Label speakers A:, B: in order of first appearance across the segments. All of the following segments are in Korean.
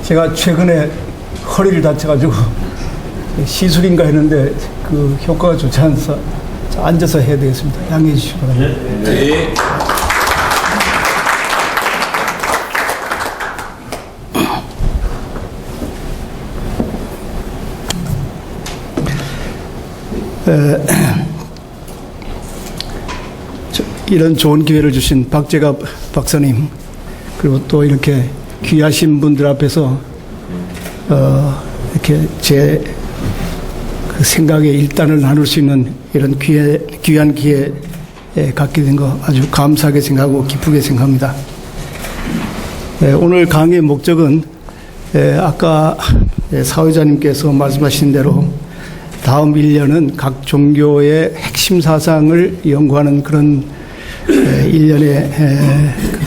A: 제가 최근에 허리를 다쳐가지고 시술인가 했는데 그 효과가 좋지 않아서 앉아서 해야 되겠습니다. 양해해 주시기 바랍니다.
B: 네.
A: 이런 좋은 기회를 주신 박재갑 박사님, 그리고 또 이렇게 귀하신 분들 앞에서 이렇게 제 그 생각의 일단을 나눌 수 있는 이런 귀한 기회 갖게 된 거 아주 감사하게 생각하고 기쁘게 생각합니다. 오늘 강의의 목적은 아까 사회자님께서 말씀하신 대로 다음 1년은 각 종교의 핵심 사상을 연구하는 그런 일련의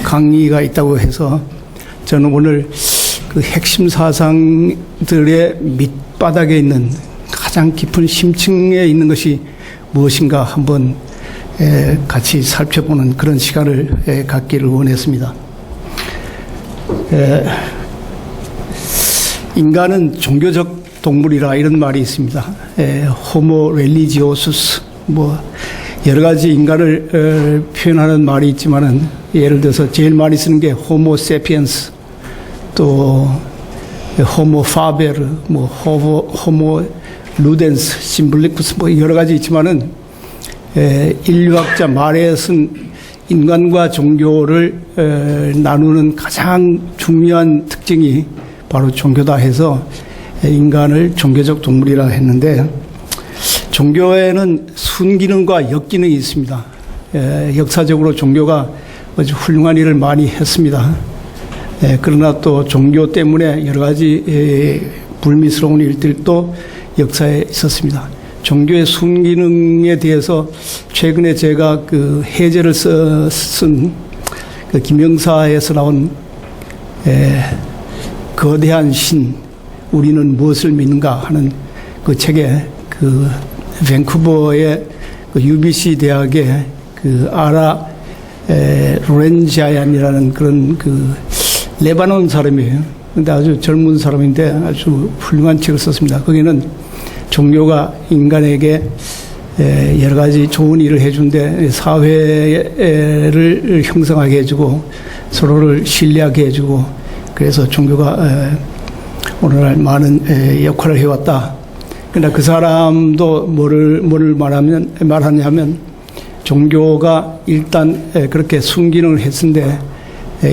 A: 강의가 있다고 해서 저는 오늘 그 핵심 사상들의 밑바닥에 있는 가장 깊은 심층에 있는 것이 무엇인가 한번 같이 살펴보는 그런 시간을 갖기를 원했습니다. 인간은 종교적 동물이라 이런 말이 있습니다. 호모 렐리지오수스, 뭐 여러 가지 인간을 표현하는 말이 있지만은 예를 들어서 제일 많이 쓰는 게 호모 세피엔스, 또 호모 파베르, 뭐 호모 루덴스, 심블리쿠스, 뭐 여러 가지 있지만은 인류학자 말에 쓴 인간과 종교를 나누는 가장 중요한 특징이 바로 종교다 해서 인간을 종교적 동물이라 했는데, 종교에는 순기능과 역기능이 있습니다. 역사적으로 종교가 아주 훌륭한 일을 많이 했습니다. 그러나 또 종교 때문에 여러 가지 불미스러운 일들도 역사에 있었습니다. 종교의 순기능에 대해서 최근에 제가 그 해제를 쓴 그 김영사에서 나온 거대한 신, 우리는 무엇을 믿는가 하는 그 책에 그 밴쿠버의 그 UBC 대학의 그 아라 로렌자얀이라는 그런 그 레바논 사람이에요. 근데 아주 젊은 사람인데 아주 훌륭한 책을 썼습니다. 거기는 종교가 인간에게 여러 가지 좋은 일을 해준데 사회를 형성하게 해주고 서로를 신뢰하게 해주고, 그래서 종교가 오늘날 많은 역할을 해왔다. 그러나 그 사람도 뭐를 말하냐면 종교가 일단 그렇게 순기능을 했는데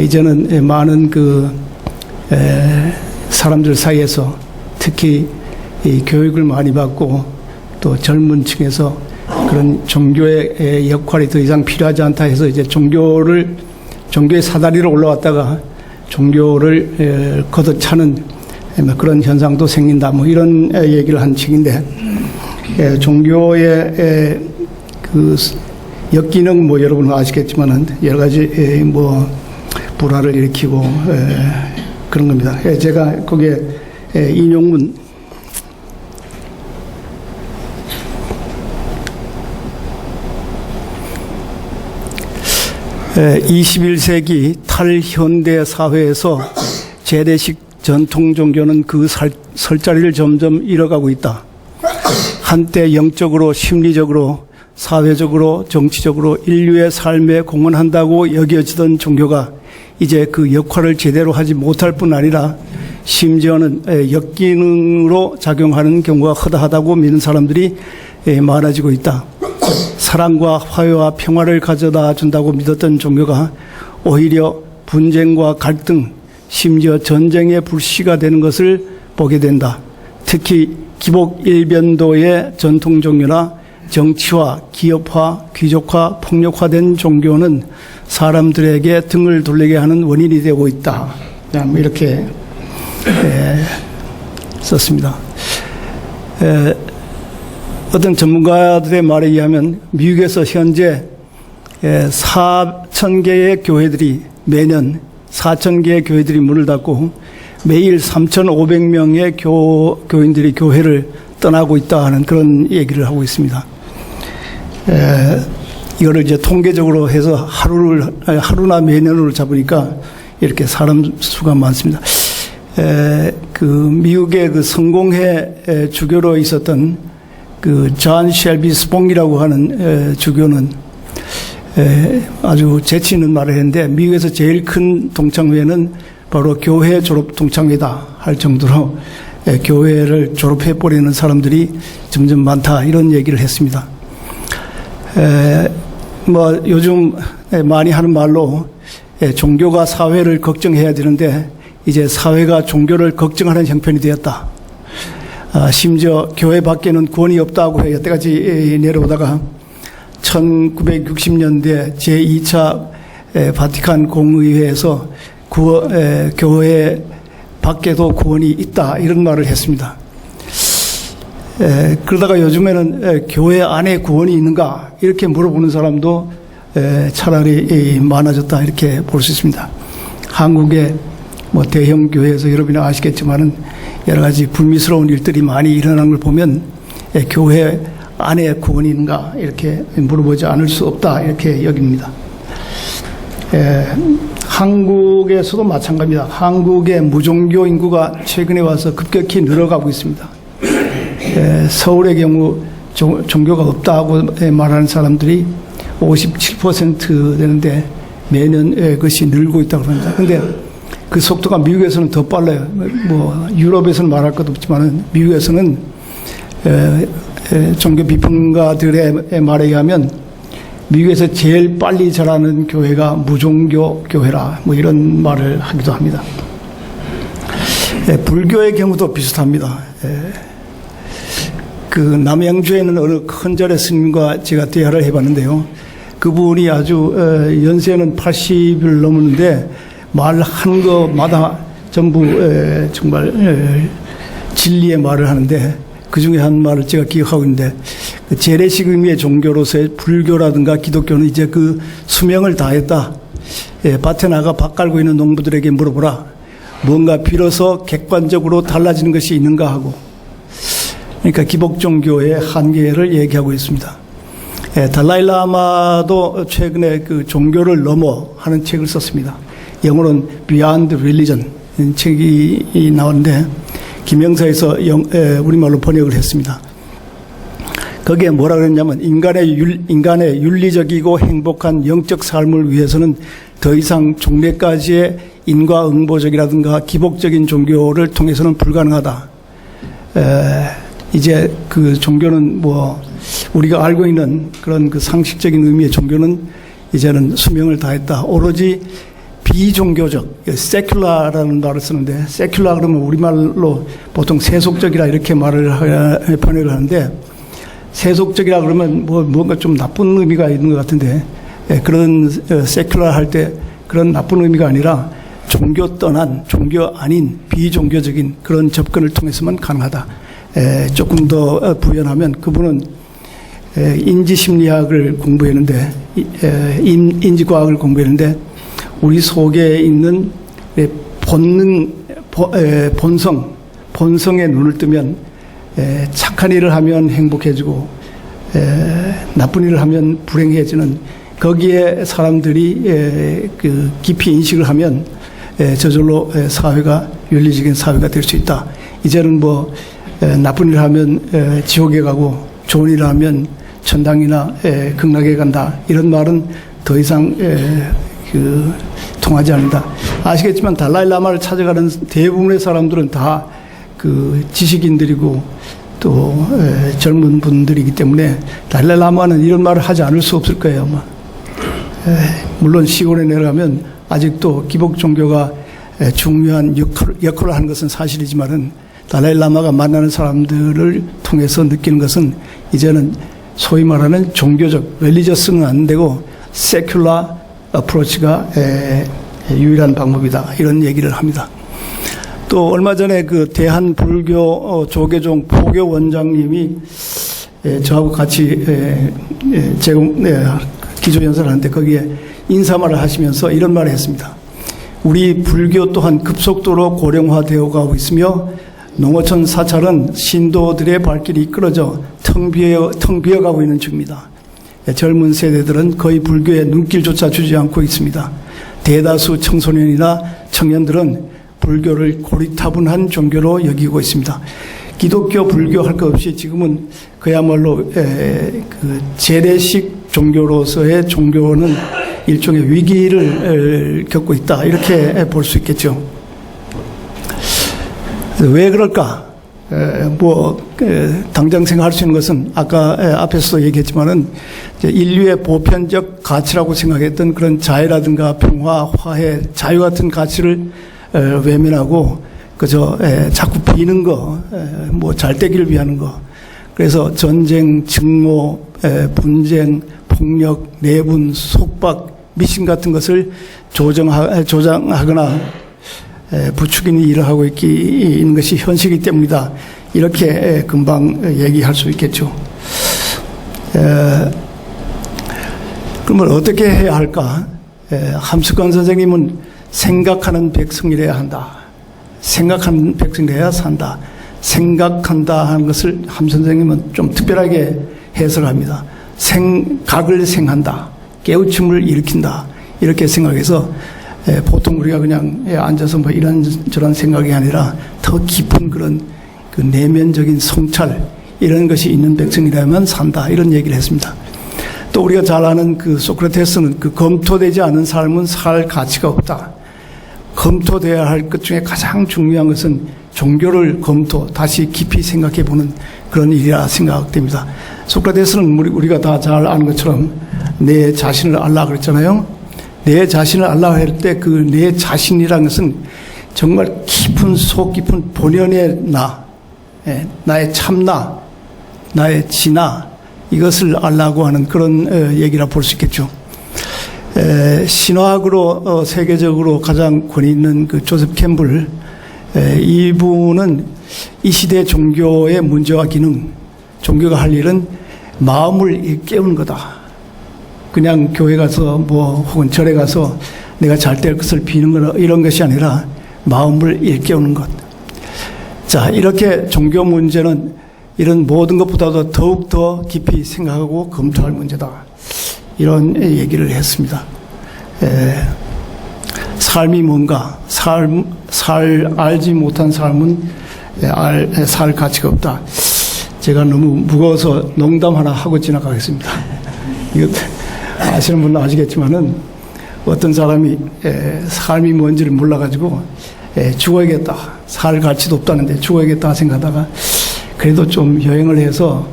A: 이제는 많은 그 사람들 사이에서 특히 이 교육을 많이 받고 또 젊은 층에서 그런 종교의 역할이 더 이상 필요하지 않다 해서 이제 종교의 사다리로 올라왔다가 종교를 걷어차는 그런 현상도 생긴다, 뭐 이런 얘기를 한 책인데, 종교의 그 역기능 뭐 여러분 아시겠지만은 여러 가지 뭐 불화를 일으키고 그런 겁니다. 제가 거기에 인용문 21세기 탈현대 사회에서 재래식 전통 종교는 그 설자리를 점점 잃어가고 있다. 한때 영적으로, 심리적으로, 사회적으로, 정치적으로 인류의 삶에 공헌한다고 여겨지던 종교가 이제 그 역할을 제대로 하지 못할 뿐 아니라 심지어는 역기능으로 작용하는 경우가 허다하다고 믿는 사람들이 많아지고 있다. 사랑과 화해와 평화를 가져다 준다고 믿었던 종교가 오히려 분쟁과 갈등, 심지어 전쟁의 불씨가 되는 것을 보게 된다. 특히 기복 일변도의 전통 종교나 정치화, 기업화, 귀족화, 폭력화된 종교는 사람들에게 등을 돌리게 하는 원인이 되고 있다. 이렇게 썼습니다. 어떤 전문가들의 말에 의하면 미국에서 현재 4,000개의 교회들이 매년 4,000개의 교회들이 문을 닫고 매일 3,500명의 교인들이 교회를 떠나고 있다 하는 그런 얘기를 하고 있습니다. 이거를 이제 통계적으로 해서 하루나 매년으로 잡으니까 이렇게 사람 수가 많습니다. 그 미국의 그 성공회 주교로 있었던 그 존 쉘비 스봉이라고 하는 주교는 아주 재치 있는 말을 했는데, 미국에서 제일 큰 동창회는 바로 교회 졸업 동창회다 할 정도로 교회를 졸업해 버리는 사람들이 점점 많다, 이런 얘기를 했습니다. 뭐 요즘 많이 하는 말로 종교가 사회를 걱정해야 되는데 이제 사회가 종교를 걱정하는 형편이 되었다. 심지어 교회 밖에는 구원이 없다고 여태까지 내려오다가 1960년대 제2차 바티칸 공의회에서 교회 밖에도 구원이 있다, 이런 말을 했습니다. 그러다가 요즘에는 교회 안에 구원이 있는가 이렇게 물어보는 사람도 차라리 많아졌다, 이렇게 볼 수 있습니다. 한국의 뭐 대형 교회에서 여러분이 아시겠지만은 여러 가지 불미스러운 일들이 많이 일어나는 걸 보면 교회 안에 구원이 있는가 이렇게 물어보지 않을 수 없다, 이렇게 여깁니다. 한국에서도 마찬가지입니다. 한국의 무종교 인구가 최근에 와서 급격히 늘어가고 있습니다. 서울의 경우 종교가 없다고 말하는 사람들이 57% 되는데 매년 그것이 늘고 있다고 합니다. 그런데 그 속도가 미국에서는 더 빨라요. 뭐 유럽에서는 말할 것도 없지만 미국에서는 종교 비평가들의 말에 의하면 미국에서 제일 빨리 자라는 교회가 무종교 교회라, 뭐 이런 말을 하기도 합니다. 불교의 경우도 비슷합니다. 그 남양주에는 어느 큰 절의 스님과 제가 대화를 해봤는데요. 그분이 아주 연세는 80을 넘었는데 말하는 것마다 전부 정말 진리의 말을 하는데, 그 중에 한 말을 제가 기억하고 있는데, 재래식 의미의 종교로서의 불교라든가 기독교는 이제 그 수명을 다했다. 밭에 나가 밭 갈고 있는 농부들에게 물어보라. 뭔가 비로소 객관적으로 달라지는 것이 있는가 하고, 그러니까 기복 종교의 한계를 얘기하고 있습니다. 달라이라마도 최근에 그 종교를 넘어 하는 책을 썼습니다. 영어로는 Beyond Religion 책이 나오는데 김영사에서 우리말로 번역을 했습니다. 거기에 뭐라 그랬냐면 인간의 윤리적이고 행복한 영적 삶을 위해서는 더 이상 종래까지의 인과응보적이라든가 기복적인 종교를 통해서는 불가능하다. 이제 그 종교는 뭐 우리가 알고 있는 그런 그 상식적인 의미의 종교는 이제는 수명을 다했다. 오로지 비종교적, 세큘라라는 말을 쓰는데, 세큘라 그러면 우리말로 보통 세속적이라 이렇게 번역을 하는데, 세속적이라 그러면 뭔가 좀 나쁜 의미가 있는 것 같은데, 그런 세큘라 할 때 그런 나쁜 의미가 아니라 종교 떠난, 종교 아닌 비종교적인 그런 접근을 통해서만 가능하다. 조금 더 부연하면 그분은 인지심리학을 공부했는데, 인지과학을 공부했는데, 우리 속에 있는 본성에 눈을 뜨면 착한 일을 하면 행복해지고 나쁜 일을 하면 불행해지는, 거기에 사람들이 그 깊이 인식을 하면 저절로 사회가 윤리적인 사회가 될 수 있다. 이제는 뭐 나쁜 일을 하면 지옥에 가고 좋은 일을 하면 천당이나 극락에 간다, 이런 말은 더 이상 통하지 않는다. 아시겠지만 달라이라마를 찾아가는 대부분의 사람들은 다 그 지식인들이고 또 젊은 분들이기 때문에 달라이라마는 이런 말을 하지 않을 수 없을 거예요, 아마. 물론 시골에 내려가면 아직도 기복 종교가 중요한 역할을 하는 것은 사실이지만은 달라이라마가 만나는 사람들을 통해서 느끼는 것은 이제는 소위 말하는 종교적, 렐리저스는 안 되고 세큘라 어프로치가 유일한 방법이다, 이런 얘기를 합니다. 또 얼마 전에 그 대한불교 조계종 포교 원장님이 저하고 같이 기조연설을 하는데 거기에 인사말을 하시면서 이런 말을 했습니다. 우리 불교 또한 급속도로 고령화되어 가고 있으며 농어촌 사찰은 신도들의 발길이 이끌어져 텅 비어가고 있는 중입니다. 젊은 세대들은 거의 불교에 눈길조차 주지 않고 있습니다. 대다수 청소년이나 청년들은 불교를 고리타분한 종교로 여기고 있습니다. 기독교, 불교 할 것 없이 지금은 그야말로 그 재래식 종교로서의 종교는 일종의 위기를 겪고 있다, 이렇게 볼 수 있겠죠. 왜 그럴까? 당장 생각할 수 있는 것은 아까 앞에서도 얘기했지만은 인류의 보편적 가치라고 생각했던 그런 자유라든가 평화, 화해, 자유 같은 가치를 외면하고 그저 자꾸 비는 거, 잘 되기를 위하는 거. 그래서 전쟁, 증오, 분쟁, 폭력, 내분, 속박, 미신 같은 것을 조장하거나 부추기는 일을 하고 있는 것이 현실이기 때문이다. 이렇게 금방 얘기할 수 있겠죠. 그러면 어떻게 해야 할까? 함수권 선생님은 생각하는 백성이라야 한다. 생각하는 백성이라야 산다. 생각한다 하는 것을 함 선생님은 좀 특별하게 해석합니다. 생각을 생한다. 깨우침을 일으킨다. 이렇게 생각해서 보통 우리가 그냥 앉아서 이런저런 생각이 아니라 더 깊은 그런 그 내면적인 성찰, 이런 것이 있는 백성이라면 산다, 이런 얘기를 했습니다. 또 우리가 잘 아는 그 소크라테스는 그 검토되지 않은 삶은 살 가치가 없다. 검토돼야 할 것 중에 가장 중요한 것은 종교를 다시 깊이 생각해 보는 그런 일이라 생각됩니다. 소크라테스는 우리가 다 잘 아는 것처럼 내 자신을 알라 그랬잖아요. 내 자신을 알라 할 때 그 내 자신이라는 것은 정말 깊은 속 깊은 본연의 나의 참나, 나의 진나, 이것을 알라고 하는 그런 얘기라 볼 수 있겠죠. 신화학으로 세계적으로 가장 권위 있는 그 조셉 캠블, 이분은 이 시대 종교의 문제와 기능, 종교가 할 일은 마음을 깨우는 거다. 그냥 교회 가서 혹은 절에 가서 내가 잘 될 것을 비는 거나 이런 것이 아니라 마음을 일깨우는 것. 자, 이렇게 종교 문제는 이런 모든 것보다도 더욱 더 깊이 생각하고 검토할 문제다. 이런 얘기를 했습니다. 삶이 뭔가, 알지 못한 삶은 살 가치가 없다. 제가 너무 무거워서 농담 하나 하고 지나가겠습니다. 이거 아시는 분은 아시겠지만은 어떤 사람이 삶이 뭔지를 몰라가지고 죽어야겠다, 살 가치도 없다는데 죽어야겠다 생각하다가 그래도 좀 여행을 해서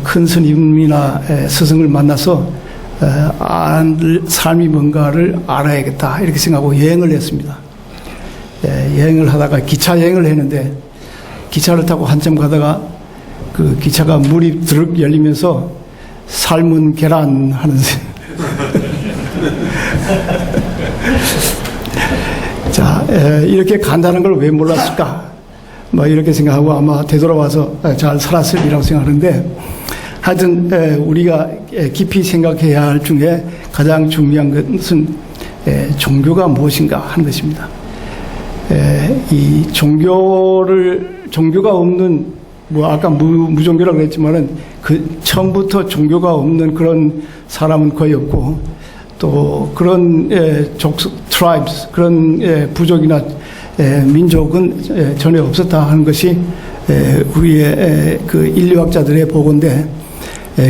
A: 큰 스님이나 스승을 만나서 삶이 뭔가를 알아야겠다, 이렇게 생각하고 여행을 했습니다. 여행을 하다가 기차 여행을 했는데 기차를 타고 한참 가다가 그 기차가 문이 드륵 열리면서 삶은 계란 하는 자, 이렇게 간다는 걸 왜 몰랐을까? 이렇게 생각하고 아마 되돌아와서 잘 살았으리라고 생각하는데, 하여튼 우리가 깊이 생각해야 할 중에 가장 중요한 것은 종교가 무엇인가 하는 것입니다. 이 종교가 없는, 아까 무종교라고 그랬지만은 처음부터 종교가 없는 그런 사람은 거의 없고, 또 그런 tribes, 그런 부족이나 민족은 전혀 없었다 하는 것이 우리의 그 인류학자들의 보고인데,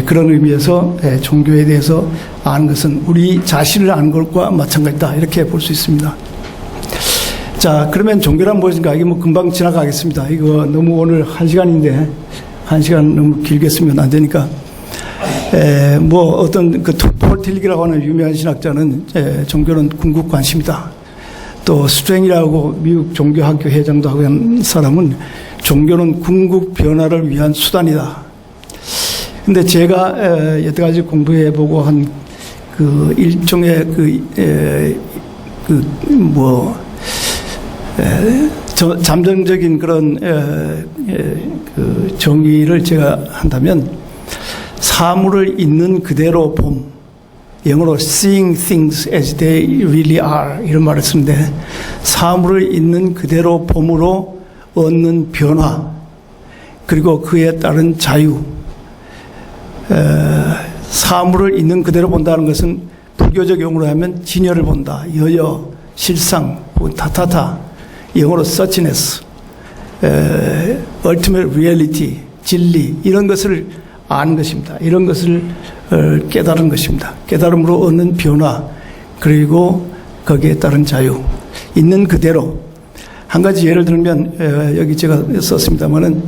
A: 그런 의미에서 종교에 대해서 아는 것은 우리 자신을 아는 것과 마찬가지다, 이렇게 볼 수 있습니다. 자, 그러면 종교란 무엇인가? 이게 금방 지나가겠습니다. 이거 너무 오늘 1시간인데 1시간 너무 길게 쓰면 안 되니까. 어떤 폴 틸릭이라고 하는 유명한 신학자는 종교는 궁극관심이다. 또 스트랭이라고 미국 종교학교 회장도 하고 한 사람은 종교는 궁극 변화를 위한 수단이다. 근데 제가 여태까지 공부해보고 한 그 일종의 잠정적인 그런 정의를 제가 한다면, 사물을 있는 그대로 봄, 영어로 seeing things as they really are, 이런 말을 쓰는데, 사물을 있는 그대로 봄으로 얻는 변화, 그리고 그에 따른 자유, 사물을 있는 그대로 본다는 것은 불교적 용어로 하면 진여를 본다. 여여, 실상, 타타타, 영어로 suchness, ultimate reality, 진리, 이런 것을 아는 것입니다. 이런 것을 깨달은 것입니다. 깨달음으로 얻는 변화, 그리고 거기에 따른 자유, 있는 그대로. 한 가지 예를 들면 여기 제가 썼습니다마는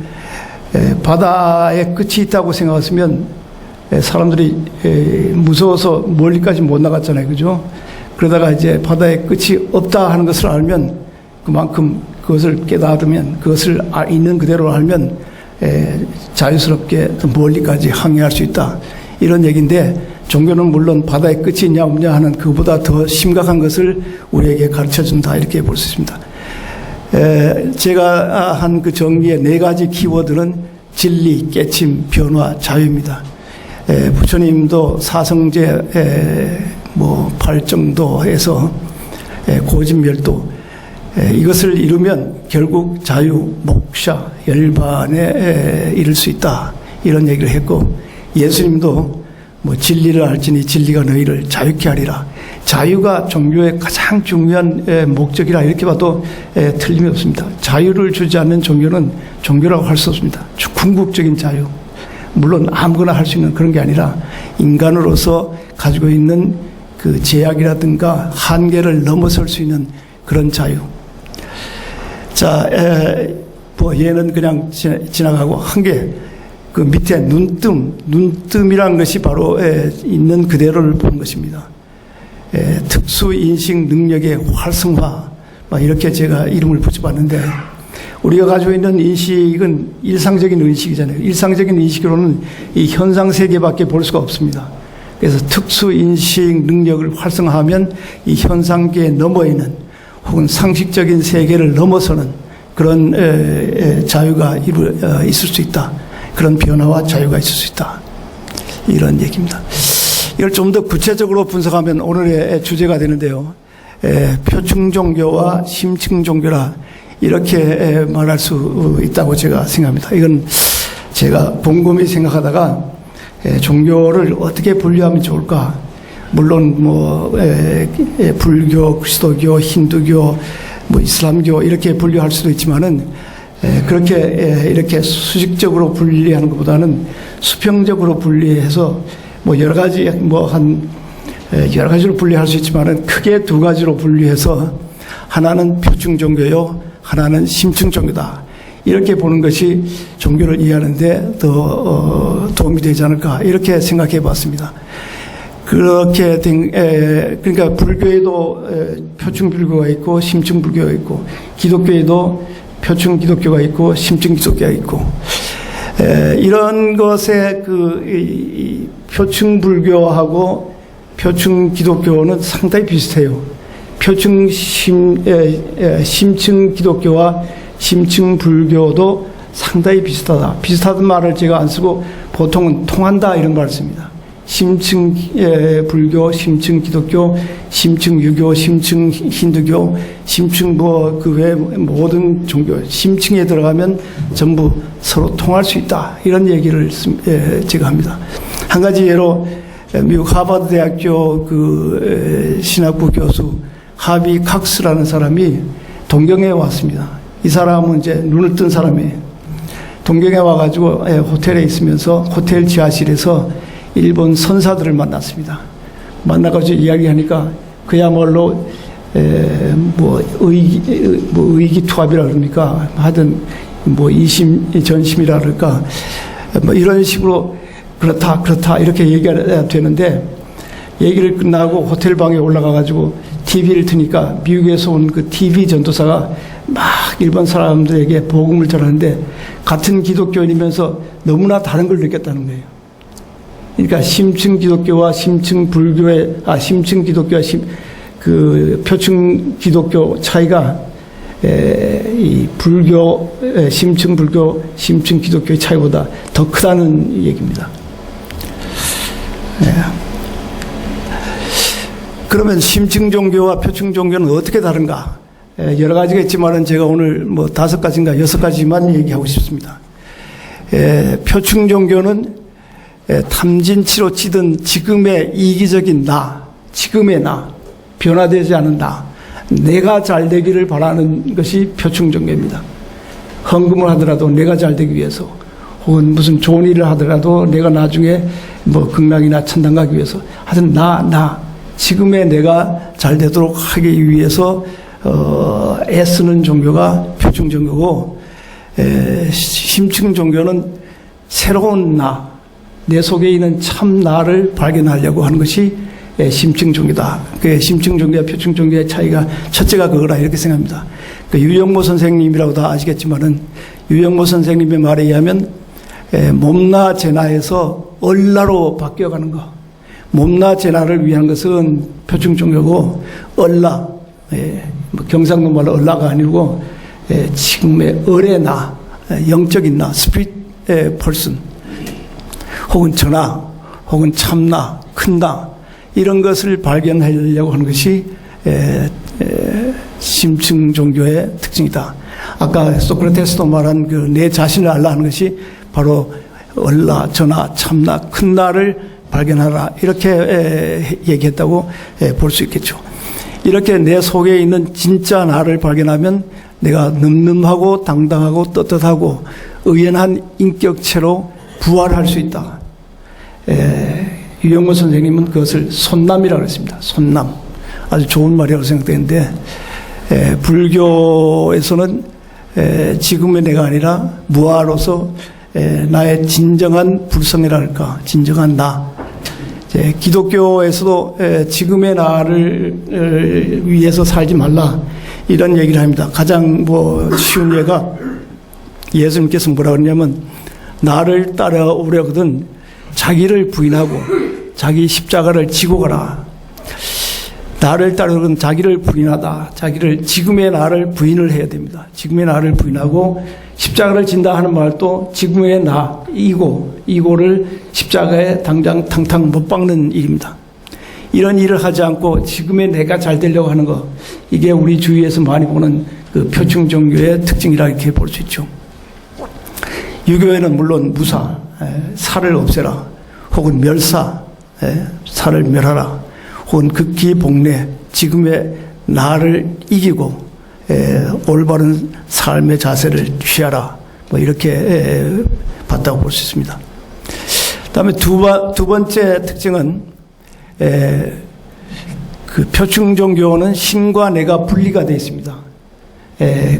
A: 바다에 끝이 있다고 생각했으면 사람들이 무서워서 멀리까지 못 나갔잖아요, 그죠? 그러다가 이제 바다에 끝이 없다 하는 것을 알면, 그만큼 그것을 깨달으면, 그것을 있는 그대로 알면 자유스럽게 멀리까지 항해할 수 있다, 이런 얘기인데, 종교는 물론 바다에 끝이 있냐 없냐 하는 그보다 더 심각한 것을 우리에게 가르쳐준다, 이렇게 볼 수 있습니다. 제가 한 그 정리의 4가지 키워드는 진리, 깨침, 변화, 자유입니다. 부처님도 사성제 팔정도에서 고진멸도, 이것을 이루면 결국 자유, 목샤, 열반에 이를 수 있다, 이런 얘기를 했고, 예수님도 진리를 알지니 진리가 너희를 자유케 하리라. 자유가 종교의 가장 중요한 목적이라 이렇게 봐도 틀림이 없습니다. 자유를 주지 않는 종교는 종교라고 할 수 없습니다. 궁극적인 자유. 물론 아무거나 할 수 있는 그런 게 아니라 인간으로서 가지고 있는 그 제약이라든가 한계를 넘어설 수 있는 그런 자유. 자, 얘는 그냥 지나가고, 한 개, 그 밑에 눈뜸이라는 것이 바로 있는 그대로를 보는 것입니다. 특수인식 능력의 활성화, 이렇게 제가 이름을 붙여봤는데, 우리가 가지고 있는 인식은 일상적인 인식이잖아요. 일상적인 인식으로는 이 현상세계밖에 볼 수가 없습니다. 그래서 특수인식 능력을 활성화하면 이 현상계에 넘어 있는, 혹은 상식적인 세계를 넘어서는 그런 자유가 있을 수 있다. 그런 변화와 자유가 있을 수 있다, 이런 얘기입니다. 이걸 좀 더 구체적으로 분석하면 오늘의 주제가 되는데요. 표층 종교와 심층 종교라, 이렇게 말할 수 있다고 제가 생각합니다. 이건 제가 곰곰이 생각하다가 종교를 어떻게 분류하면 좋을까? 물론 불교, 그리스도교, 힌두교, 이슬람교 이렇게 분류할 수도 있지만은, 그렇게 이렇게 수직적으로 분리하는 것보다는 수평적으로 분리해서 여러 가지 여러 가지로 분리할 수 있지만은 크게 2가지로 분리해서, 하나는 표층 종교요, 하나는 심층 종교다, 이렇게 보는 것이 종교를 이해하는데 더 도움이 되지 않을까, 이렇게 생각해 봤습니다. 그렇게 그러니까 불교에도 표층 불교가 있고 심층 불교가 있고, 기독교에도 표층 기독교가 있고 심층 기독교가 있고, 이런 것에 이 표층 불교하고 표층 기독교는 상당히 비슷해요. 표층 심층 기독교와 심층 불교도 상당히 비슷하다. 비슷하다는 말을 제가 안 쓰고 보통은 통한다, 이런 말을 씁니다. 심층 불교, 심층 기독교, 심층 유교, 심층 힌두교, 심층 그 외 모든 종교, 심층에 들어가면 전부 서로 통할 수 있다, 이런 얘기를 제가 합니다. 한 가지 예로 미국 하버드 대학교 그 신학부 교수 하비 칵스라는 사람이 동경에 왔습니다. 이 사람은 이제 눈을 뜬 사람이에요. 동경에 와가지고 호텔에 있으면서 호텔 지하실에서 일본 선사들을 만났습니다. 만나가지고 이야기하니까 그야말로 의기투합이라 그럽니까? 하여튼 이심전심이라 그럴까? 이런 식으로 그렇다 이렇게 얘기가 되는데, 얘기를 끝나고 호텔 방에 올라가가지고 TV를 트니까 미국에서 온 그 TV 전도사가 막 일본 사람들에게 복음을 전하는데, 같은 기독교인이면서 너무나 다른 걸 느꼈다는 거예요. 그러니까 심층 기독교와 심층 불교의 심층 기독교와 그 표층 기독교 차이가 이 불교 심층 불교 심층 기독교의 차이보다 더 크다는 얘기입니다. 그러면 심층 종교와 표층 종교는 어떻게 다른가? 여러 가지가 있지만은 제가 오늘 5가지인가 6가지만 얘기하고 싶습니다. 표층 종교는 탐진치로 치던 지금의 이기적인 나, 지금의 나, 변화되지 않은 나, 내가 잘 되기를 바라는 것이 표충종교입니다. 헌금을 하더라도 내가 잘 되기 위해서, 혹은 무슨 좋은 일을 하더라도 내가 나중에 뭐 극락이나 천당 가기 위해서, 하여튼 지금의 내가 잘 되도록 하기 위해서 애쓰는 종교가 표충종교고, 심층종교는 새로운 나, 내 속에 있는 참 나를 발견하려고 하는 것이 심층종교다. 그 심층종교와 표충종교의 차이가 첫째가 그거라 이렇게 생각합니다. 그 유영모 선생님이라고 다 아시겠지만은, 유영모 선생님의 말에 의하면 몸나 제나에서 얼라로 바뀌어가는 거, 몸나 제나를 위한 것은 표충종교고, 얼라, 뭐 경상도 말로 얼라가 아니고 지금의 얼의 나, 영적인 나, 스피릿 펄슨, 혹은 전나, 혹은 참나, 큰나, 이런 것을 발견하려고 하는 것이 심층 종교의 특징이다. 아까 소크라테스도 말한 그 내 자신을 알라 하는 것이 바로 얼라, 전나, 참나, 큰나를 발견하라, 이렇게 얘기했다고 볼 수 있겠죠. 이렇게 내 속에 있는 진짜 나를 발견하면 내가 늠름하고 당당하고 떳떳하고 의연한 인격체로 부활할 수 있다. 유영모 선생님은 그것을 손남이라고 했습니다. 손남. 아주 좋은 말이라고 생각되는데, 불교에서는 지금의 내가 아니라 무아로서 나의 진정한 불성이라 할까, 진정한 나. 기독교에서도 지금의 나를 위해서 살지 말라, 이런 얘기를 합니다. 가장 쉬운 예가, 예수님께서 뭐라 그러냐면, 나를 따라오려거든 자기를 부인하고 자기 십자가를 지고 가라. 나를 따르는 자기를 부인하다. 지금의 나를 부인을 해야 됩니다. 지금의 나를 부인하고 십자가를 진다 하는 말도 지금의 나, 이고를 십자가에 당장 탕탕 못 박는 일입니다. 이런 일을 하지 않고 지금의 내가 잘 되려고 하는 것, 이게 우리 주위에서 많이 보는 그 표충 종교의 특징이라 이렇게 볼 수 있죠. 유교에는 물론 무사, 살을 없애라, 혹은 멸사, 살을 멸하라, 혹은 극기 복례, 지금의 나를 이기고 올바른 삶의 자세를 취하라, 이렇게 봤다고 볼 수 있습니다. 그다음에 두 번째 특징은 그 표충 종교는 신과 내가 분리가 되어 있습니다.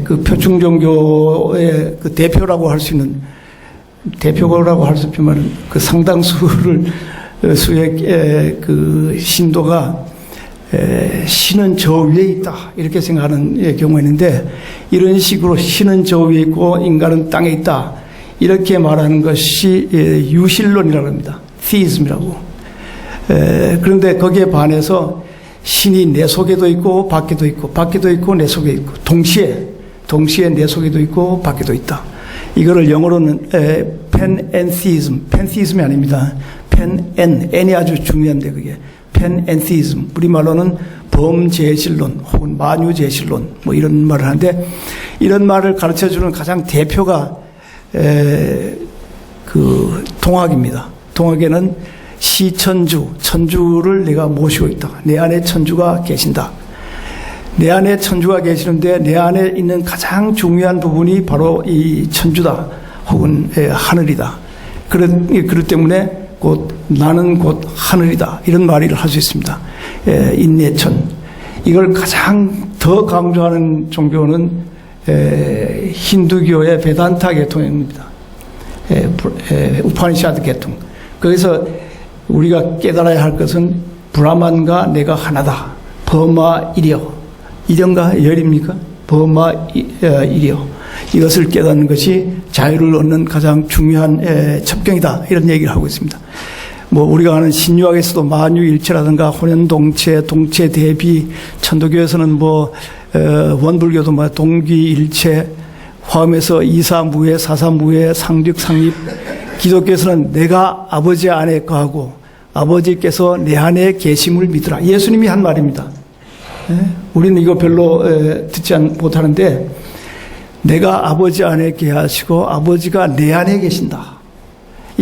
A: 그 표충 종교의 그 대표라고 할 수 있는, 대표라고 할 수 없지만 그 상당수의 그 신도가 신은 저 위에 있다, 이렇게 생각하는 경우가 있는데, 이런 식으로 신은 저 위에 있고 인간은 땅에 있다, 이렇게 말하는 것이 유실론이라고 합니다. theism이라고. 그런데 거기에 반해서 신이 내 속에도 있고 밖에도 있고, 밖에도 있고 내 속에 있고, 동시에 내 속에도 있고 밖에도 있다. 이거를 영어로는 pantheism, pantheism이 아닙니다. n이 아주 중요한데, 그게 pantheism, 우리말로는 범재실론 혹은 만유재실론, 이런 말을 하는데, 이런 말을 가르쳐주는 가장 대표가 그 동학입니다. 동학에는 천주를 내가 모시고 있다. 내 안에 천주가 계신다. 내 안에 천주가 계시는데, 내 안에 있는 가장 중요한 부분이 바로 이 천주다, 혹은 하늘이다. 그렇기 때문에 나는 곧 하늘이다, 이런 말을 할 수 있습니다. 인내천. 이걸 가장 더 강조하는 종교는 힌두교의 베단타 계통입니다. 우파니샤드 계통. 거기서 우리가 깨달아야 할 것은 브라만과 내가 하나다. 버마 일연가 열입니까? 버마 일여. 이것을 깨닫는 것이 자유를 얻는 가장 중요한 첩경이다, 이런 얘기를 하고 있습니다. 우리가 아는 신유학에서도 만유일체라든가 혼연동체, 동체대비, 천도교에서는 원불교도 동기일체, 화엄에서 이사무해, 사사무해, 상득상립, 기독교에서는 내가 아버지 안에 거하고 아버지께서 내 안에 계심을 믿으라. 예수님이 한 말입니다. 우리는 이거 별로 듣지 못하는데, 내가 아버지 안에 계하시고 아버지가 내 안에 계신다.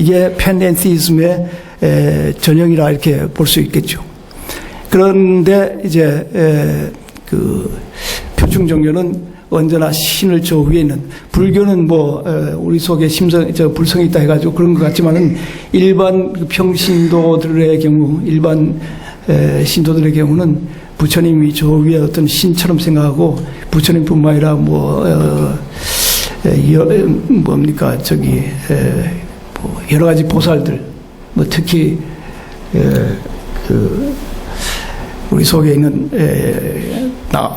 A: 이게 팬엔티즘의 전형이라 이렇게 볼 수 있겠죠. 그런데 이제 그 표충 종교는 언제나 신을 저 위에 있는, 불교는 뭐 우리 속에 불성이 있다 해가지고 그런 것 같지만은 일반 평신도들의 경우, 일반 신도들의 경우는 부처님이 저 위에 어떤 신처럼 생각하고, 부처님뿐만 아니라 뭡니까 뭐 여러 가지 보살들, 뭐 특히 우리 속에 있는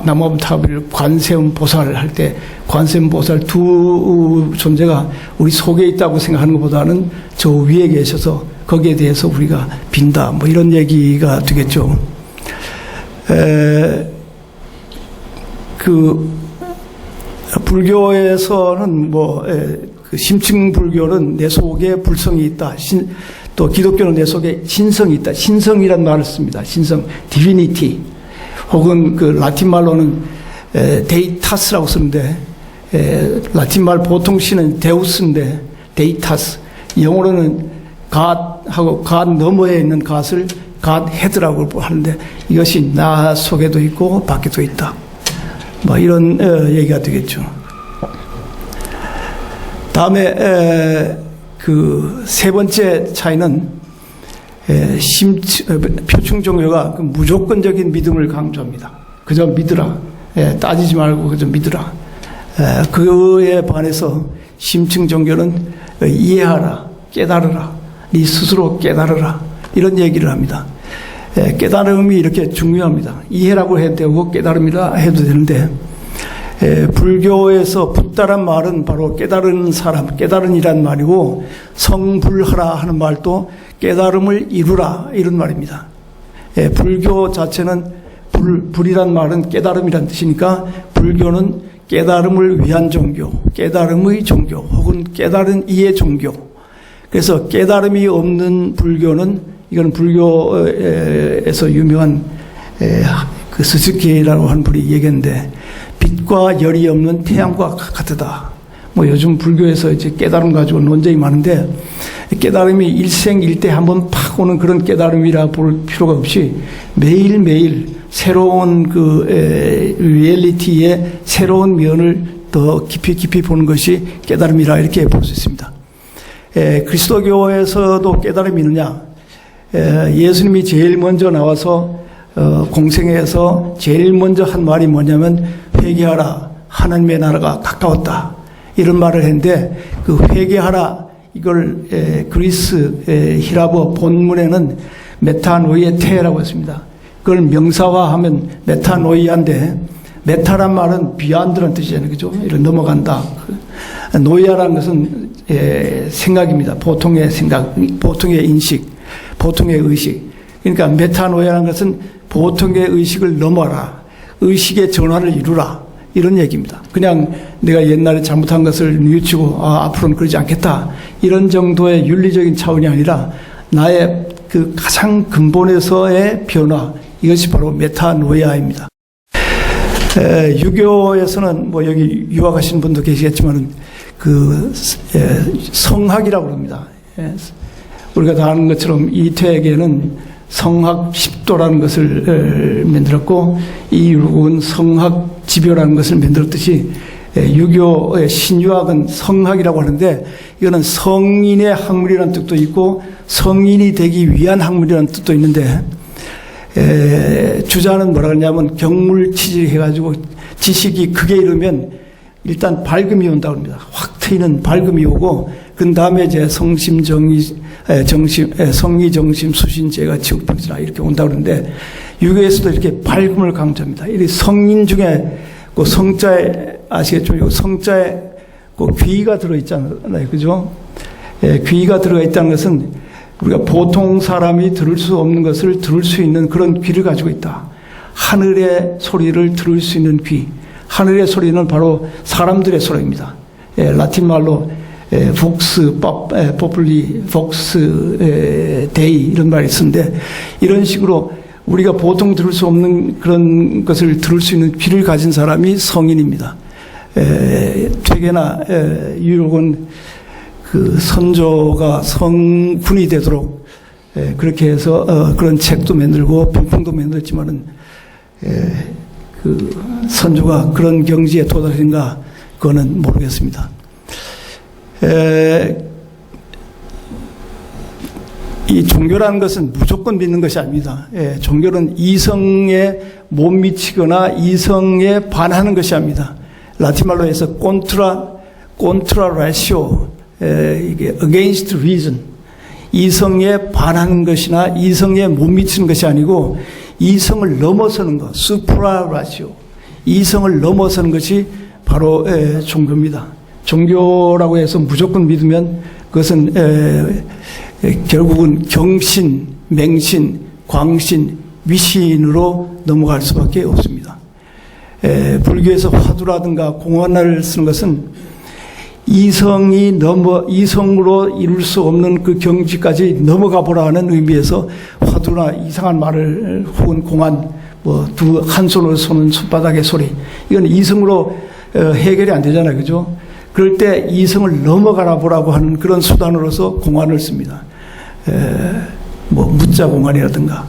A: 남원탑을 관세음 보살을 할 때 관세음 보살 두 존재가 우리 속에 있다고 생각하는 것보다는 저 위에 계셔서 거기에 대해서 우리가 빈다, 뭐 이런 얘기가 되겠죠. 그 불교에서는 그 심층 불교는 내 속에 불성이 있다. 또 기독교는 내 속에 신성이 있다. 신성이란 말을 씁니다. 신성, divinity. 혹은 그 라틴 말로는 데이타스라고 쓰는데, 라틴 말 보통 시는 데우스인데 데이타스. 영어로는 God하고 God 너머에 있는 God을 Godhead라고 하는데, 이것이 나 속에도 있고 밖에도 있다. 뭐 이런 얘기가 되겠죠. 다음에 그 세 번째 차이는 표충 종교가 무조건적인 믿음을 강조합니다. 그저 믿으라, 따지지 말고 그저 믿으라. 그에 반해서 심층 종교는 이해하라, 깨달으라, 네 스스로 깨달으라, 이런 얘기를 합니다. 깨달음이 이렇게 중요합니다. 이해라고 해도 되고 깨달음이라 해도 되는데, 불교에서 붓다란 말은 바로 깨달은 사람, 깨달은이란 말이고, 성불하라 하는 말도 깨달음을 이루라, 이런 말입니다. 불교 자체는 불이란 말은 깨달음이란 뜻이니까, 불교는 깨달음을 위한 종교, 깨달음의 종교, 혹은 깨달은 이의 종교. 그래서 깨달음이 없는 불교는, 이건 불교에서 유명한 그 스즈키라고 하는 분이 얘기했는데, 빛과 열이 없는 태양과 같다. 뭐 요즘 불교에서 이제 깨달음 가지고 논쟁이 많은데, 깨달음이 일생일대 한번 팍 오는 그런 깨달음이라 볼 필요가 없이 매일매일 새로운 그 리얼리티의 새로운 면을 더 깊이 보는 것이 깨달음이라 이렇게 볼 수 있습니다. 그리스도교에서도 깨달음이 있느냐? 예수님이 제일 먼저 나와서 공생에서 제일 먼저 한 말이 뭐냐면, 회개하라, 하나님의 나라가 가까웠다, 이런 말을 했는데, 그 회개하라, 이걸 그리스 히라보 본문에는 메타노이에테라고 했습니다. 그걸 명사화하면 메타노이아인데, 메타란 말은 비안드란 뜻이잖아요, 그죠? 이런 넘어간다. 노이아라는 것은 생각입니다. 보통의 생각, 보통의 인식, 보통의 의식. 그러니까 메타노이아라는 것은 보통의 의식을 넘어라, 의식의 전환을 이루라, 이런 얘기입니다. 그냥 내가 옛날에 잘못한 것을 뉘우치고 앞으로는 그러지 않겠다, 이런 정도의 윤리적인 차원이 아니라 나의 그 가장 근본에서의 변화, 이것이 바로 메타노이아입니다. 유교에서는 뭐 여기 유학하신 분도 계시겠지만 그 성학이라고 합니다. 우리가 다 아는 것처럼 이퇴에게는 성학 10도라는 것을 만들었고, 이율국은 성학 지표라는 것을 만들었듯이, 유교의 신유학은 성학이라고 하는데, 이거는 성인의 학문이라는 뜻도 있고 성인이 되기 위한 학문이라는 뜻도 있는데, 주자는 뭐라 그러냐면 경물치질 해가지고 지식이 크게 이르면 일단 밝음이 온다고 합니다. 확 트이는 밝음이 오고, 그 다음에 이제 성의, 정심, 수신제가 지옥병지라 이렇게 온다고 그러는데, 유교에서도 이렇게 밝음을 강조합니다. 이 성인 중에 그 성자에, 아시겠죠? 성자에 그 귀가 들어있잖아요. 그죠? 귀가 들어가 있다는 것은 우리가 보통 사람이 들을 수 없는 것을 들을 수 있는 그런 귀를 가지고 있다. 하늘의 소리를 들을 수 있는 귀. 하늘의 소리는 바로 사람들의 소리입니다. 라틴 말로 복스, 포플리, 복스, 데이, 이런 말이 있는데, 이런 식으로 우리가 보통 들을 수 없는 그런 것을 들을 수 있는 귀를 가진 사람이 성인입니다. 되게나 유혹은 그 선조가 성군이 되도록 그렇게 해서 그런 책도 만들고 병풍도 만들었지만은 그 선조가 그런 경지에 도달했는가 그거는 모르겠습니다. 이 종교라는 것은 무조건 믿는 것이 아닙니다. 종교는 이성에 못 미치거나 이성에 반하는 것이 아닙니다. 라틴 말로 해서 콘트라 라시오, 이게 against reason, 이성에 반하는 것이나 이성에 못 미치는 것이 아니고 이성을 넘어서는 것, supra ratio, 이성을 넘어서는 것이 바로 종교입니다. 종교라고 해서 무조건 믿으면 그것은 결국은 경신, 맹신, 광신, 위신으로 넘어갈 수밖에 없습니다. 불교에서 화두라든가 공안을 쓰는 것은 이성으로 이룰 수 없는 그 경지까지 넘어가 보라는 의미에서 화두나 이상한 말을 혹은 공안, 한 손으로 쏘는 손바닥의 소리, 이건 이성으로 해결이 안 되잖아요, 그죠? 그럴 때 이성을 넘어가라 보라고 하는 그런 수단으로서 공안을 씁니다. 묻자 공안이라든가.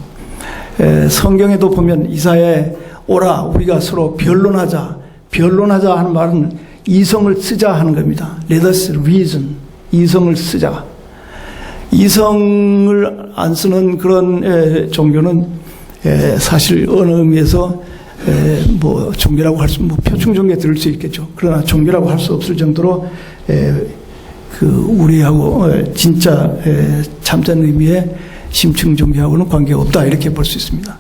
A: 성경에도 보면 이사야에 오라 우리가 서로 변론하자 하는 말은 이성을 쓰자 하는 겁니다. Let us reason. 이성을 쓰자. 이성을 안 쓰는 그런 종교는 사실 어느 의미에서 종교라고 할 수, 표충 종교에 들을 수 있겠죠. 그러나 종교라고 할 수 없을 정도로 우리하고 진짜 참된 의미의 심층 종교하고는 관계가 없다, 이렇게 볼 수 있습니다.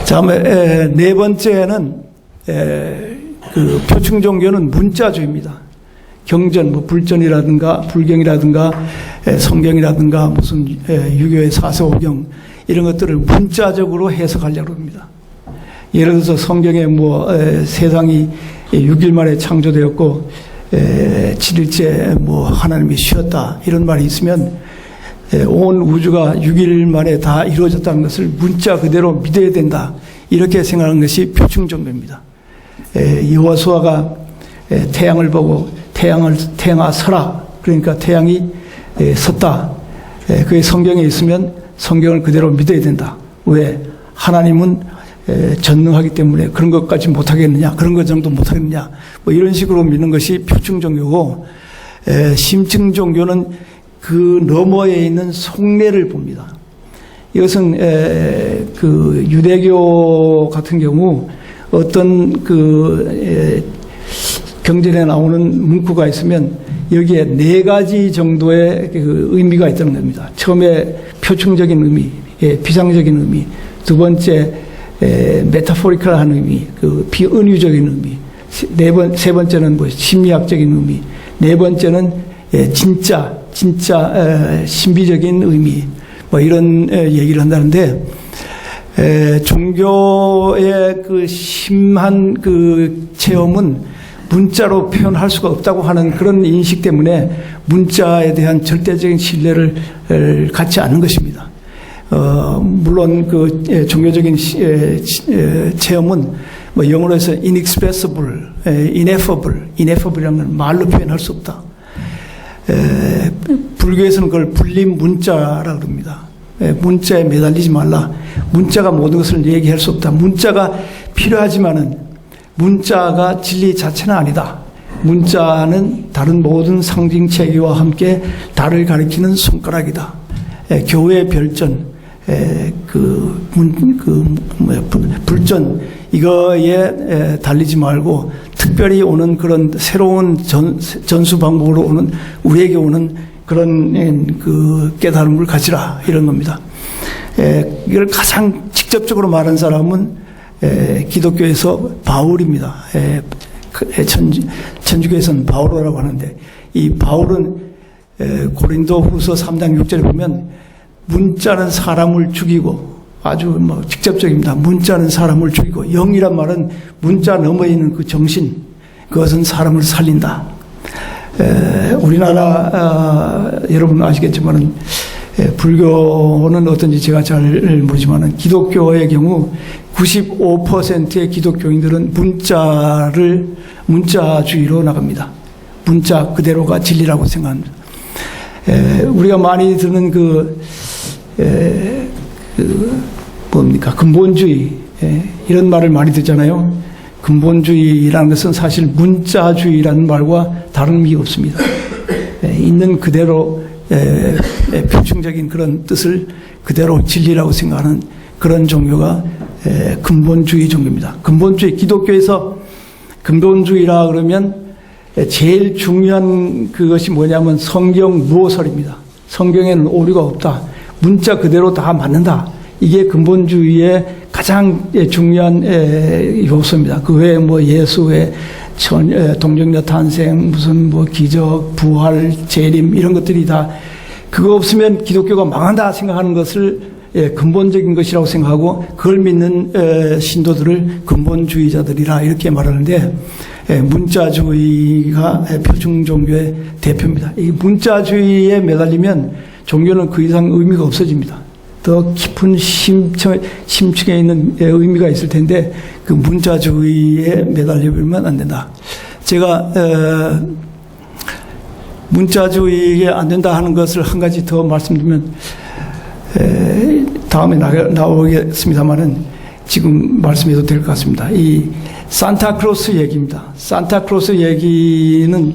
A: 다음에 네 번째는 그 표충 종교는 문자주의입니다. 경전, 불전이라든가 불경이라든가 성경이라든가 무슨 유교의 사서오경 이런 것들을 문자적으로 해석하려고 합니다. 예를 들어서 성경에 세상이 6일 만에 창조되었고 7일째 하나님이 쉬었다 이런 말이 있으면 온 우주가 6일 만에 다 이루어졌다는 것을 문자 그대로 믿어야 된다, 이렇게 생각하는 것이 표충 종교입니다. 여호수아가 태양을 보고 태양아 서라, 그러니까 태양이 섰다. 그게 성경에 있으면 성경을 그대로 믿어야 된다. 왜? 하나님은 전능하기 때문에 그런 것까지 못하겠느냐, 그런 것 정도 못하겠느냐, 이런 식으로 믿는 것이 표충 종교고, 심층 종교는 그 너머에 있는 속내를 봅니다. 이것은 그 유대교 같은 경우 어떤 경전에 나오는 문구가 있으면 여기에 4가지 정도의 그 의미가 있다는 겁니다. 처음에 표충적인 의미, 비상적인 의미, 두 번째 메타포리컬한 의미, 비은유적인 의미, 세 번째는 심리학적인 의미, 네 번째는 진짜 신비적인 의미, 이런 얘기를 한다는데, 종교의 그 심한 그 체험은 문자로 표현할 수가 없다고 하는 그런 인식 때문에 문자에 대한 절대적인 신뢰를 갖지 않는 것입니다. 물론 그 종교적인 체험은 영어로 해서 inexpressible, ineffable이라는 걸 말로 표현할 수 없다. 불교에서는 그걸 불림 문자라고 합니다. 문자에 매달리지 말라. 문자가 모든 것을 얘기할 수 없다. 문자가 필요하지만은 문자가 진리 자체는 아니다. 문자는 다른 모든 상징 체계와 함께 달을 가리키는 손가락이다. 교회 별전, 불전, 이거에 달리지 말고 특별히 오는 그런 새로운 전수 방법으로 오는, 우리에게 오는 그런 그 깨달음을 가지라, 이런 겁니다. 이걸 가장 직접적으로 말한 사람은 기독교에서 바울입니다. 천주교에서는 바오로라고 하는데, 이 바울은 고린도 후서 3장 6절에 보면 문자는 사람을 죽이고, 아주 직접적입니다. 문자는 사람을 죽이고, 영이란 말은 문자 너머에 있는 그 정신, 그것은 사람을 살린다. 우리나라 여러분 아시겠지만은 불교는 어떤지 제가 잘 모르지만은 기독교의 경우 95%의 기독교인들은 문자주의로 나갑니다. 문자 그대로가 진리라고 생각합니다. 우리가 많이 듣는 뭡니까? 근본주의. 이런 말을 많이 듣잖아요. 근본주의라는 것은 사실 문자주의라는 말과 다른 의미가 없습니다. 있는 그대로 표층적인 그런 뜻을 그대로 진리라고 생각하는 그런 종교가 근본주의 종교입니다. 근본주의, 기독교에서 근본주의라 그러면 제일 중요한 그것이 뭐냐면 성경 무호설입니다. 성경에는 오류가 없다. 문자 그대로 다 맞는다. 이게 근본주의의 가장 중요한 요소입니다. 그 외에 뭐 예수의 동정녀 탄생, 무슨 뭐 기적, 부활, 재림 이런 것들이 다 그거 없으면 기독교가 망한다 생각하는 것을 근본적인 것이라고 생각하고 그걸 믿는 신도들을 근본주의자들이라 이렇게 말하는데 문자주의가 표준 종교의 대표입니다. 이 문자주의에 매달리면 종교는 그 이상 의미가 없어집니다. 더 깊은 심층에 있는 의미가 있을 텐데 그 문자주의에 매달려버리면 안 된다. 제가 문자주의에 안 된다 하는 것을 한 가지 더 말씀드리면 다음에 나오겠습니다만은 지금 말씀해도 될 것 같습니다. 이 산타크로스 얘기입니다. 산타크로스 얘기는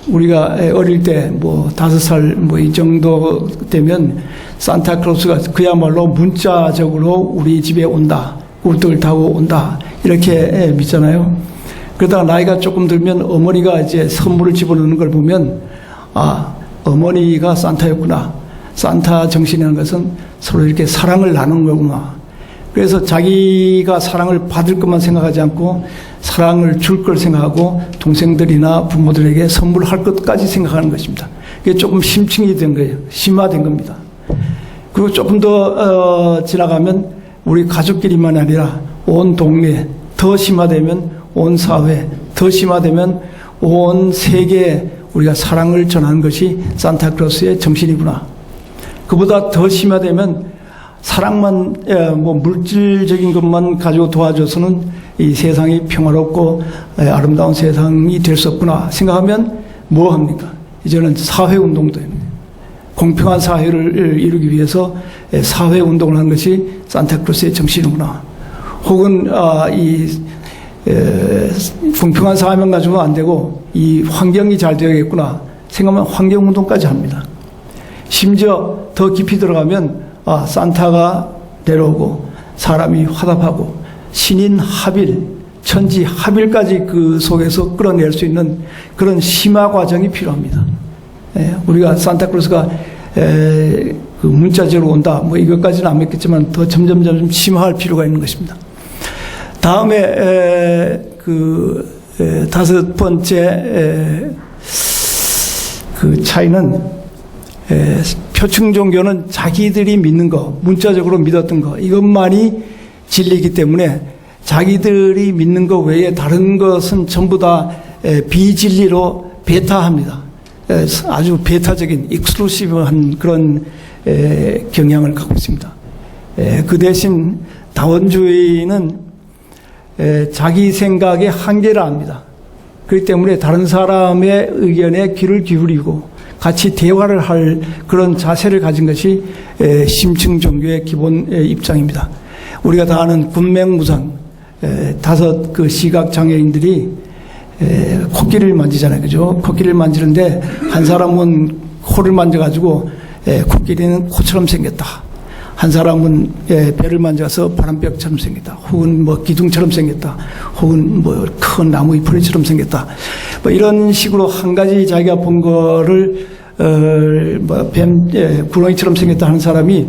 A: 우리가 어릴 때 뭐 5살 뭐 이 정도 되면 산타크로스가 그야말로 문자적으로 우리 집에 온다. 우뚝을 타고 온다. 이렇게 믿잖아요. 그러다가 나이가 조금 들면 어머니가 이제 선물을 집어넣는 걸 보면 아, 어머니가 산타였구나. 산타 정신이라는 것은 서로 이렇게 사랑을 나누는 거구나. 그래서 자기가 사랑을 받을 것만 생각하지 않고 사랑을 줄 걸 생각하고 동생들이나 부모들에게 선물할 것까지 생각하는 것입니다. 이게 조금 심층이 된 거예요. 심화된 겁니다. 그리고 조금 더 지나가면 우리 가족끼리만 아니라 온 동네, 더 심화되면 온 사회, 더 심화되면 온 세계에 우리가 사랑을 전하는 것이 산타크로스의 정신이구나. 그보다 더 심화되면 사랑만 뭐 물질적인 것만 가지고 도와줘서는 이 세상이 평화롭고 아름다운 세상이 될 수 없구나 생각하면 뭐 합니까? 이제는 사회운동도 합니다. 공평한 사회를 이루기 위해서 사회운동을 하는 것이 산타크로스의 정신이구나. 혹은 이 공평한 사회만 가지고는 안 되고 이 환경이 잘 되어야겠구나 생각하면 환경운동까지 합니다. 심지어 더 깊이 들어가면 산타가 내려오고 사람이 화답하고 신인 합일, 천지 합일까지 그 속에서 끌어낼 수 있는 그런 심화 과정이 필요합니다. 우리가 산타크로스가 그 문자적으로 온다 뭐 이것까지는 안 믿겠지만 더 점점 심화할 필요가 있는 것입니다. 다음에 다섯 번째 그 차이는 표층 종교는 자기들이 믿는 거, 문자적으로 믿었던 거, 이것만이 진리이기 때문에 자기들이 믿는 거 외에 다른 것은 전부 다 비진리로 배타합니다. 아주 배타적인, 익스클루시브한 그런 경향을 갖고 있습니다. 그 대신 다원주의는 자기 생각의 한계를 압니다. 그렇기 때문에 다른 사람의 의견에 귀를 기울이고 같이 대화를 할 그런 자세를 가진 것이 심층 종교의 기본 입장입니다. 우리가 다 아는 군맹무상, 다섯 그 시각 장애인들이 코끼리를 만지잖아요, 그죠? 코끼리를 만지는데 한 사람은 코를 만져가지고 코끼리는 코처럼 생겼다. 한 사람은 배를 만져서 바람벽처럼 생겼다. 혹은 뭐 기둥처럼 생겼다. 혹은 뭐 큰 나무 이파리처럼 생겼다. 뭐 이런 식으로 한 가지 자기가 본 거를 구렁이처럼 생겼다 하는 사람이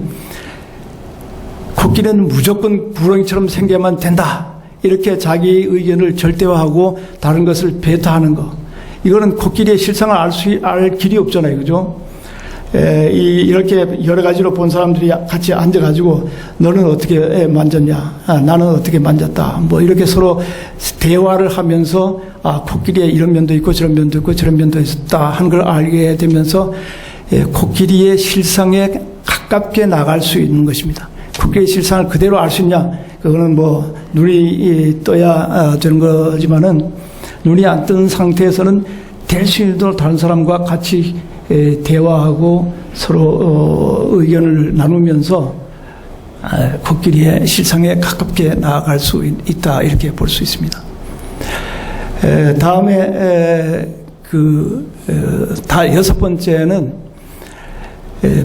A: 코끼리는 무조건 구렁이처럼 생겨야만 된다. 이렇게 자기 의견을 절대화하고 다른 것을 배타하는 거. 이거는 코끼리의 실상을 알 길이 없잖아요, 그죠? 이렇게 여러 가지로 본 사람들이 같이 앉아가지고 너는 어떻게 만졌냐, 나는 어떻게 만졌다, 뭐 이렇게 서로 대화를 하면서 코끼리에 이런 면도 있고 저런 면도 있고 저런 면도 있다 하는 걸 알게 되면서 코끼리의 실상에 가깝게 나갈 수 있는 것입니다. 코끼리의 실상을 그대로 알 수 있냐, 그거는 뭐 눈이 떠야 되는 거지만은 눈이 안 뜬 상태에서는 될 수 있도록 다른 사람과 같이 대화하고 서로 의견을 나누면서 코끼리의 실상에 가깝게 나아갈 수 있다, 이렇게 볼 수 있습니다. 다음에 여섯 번째는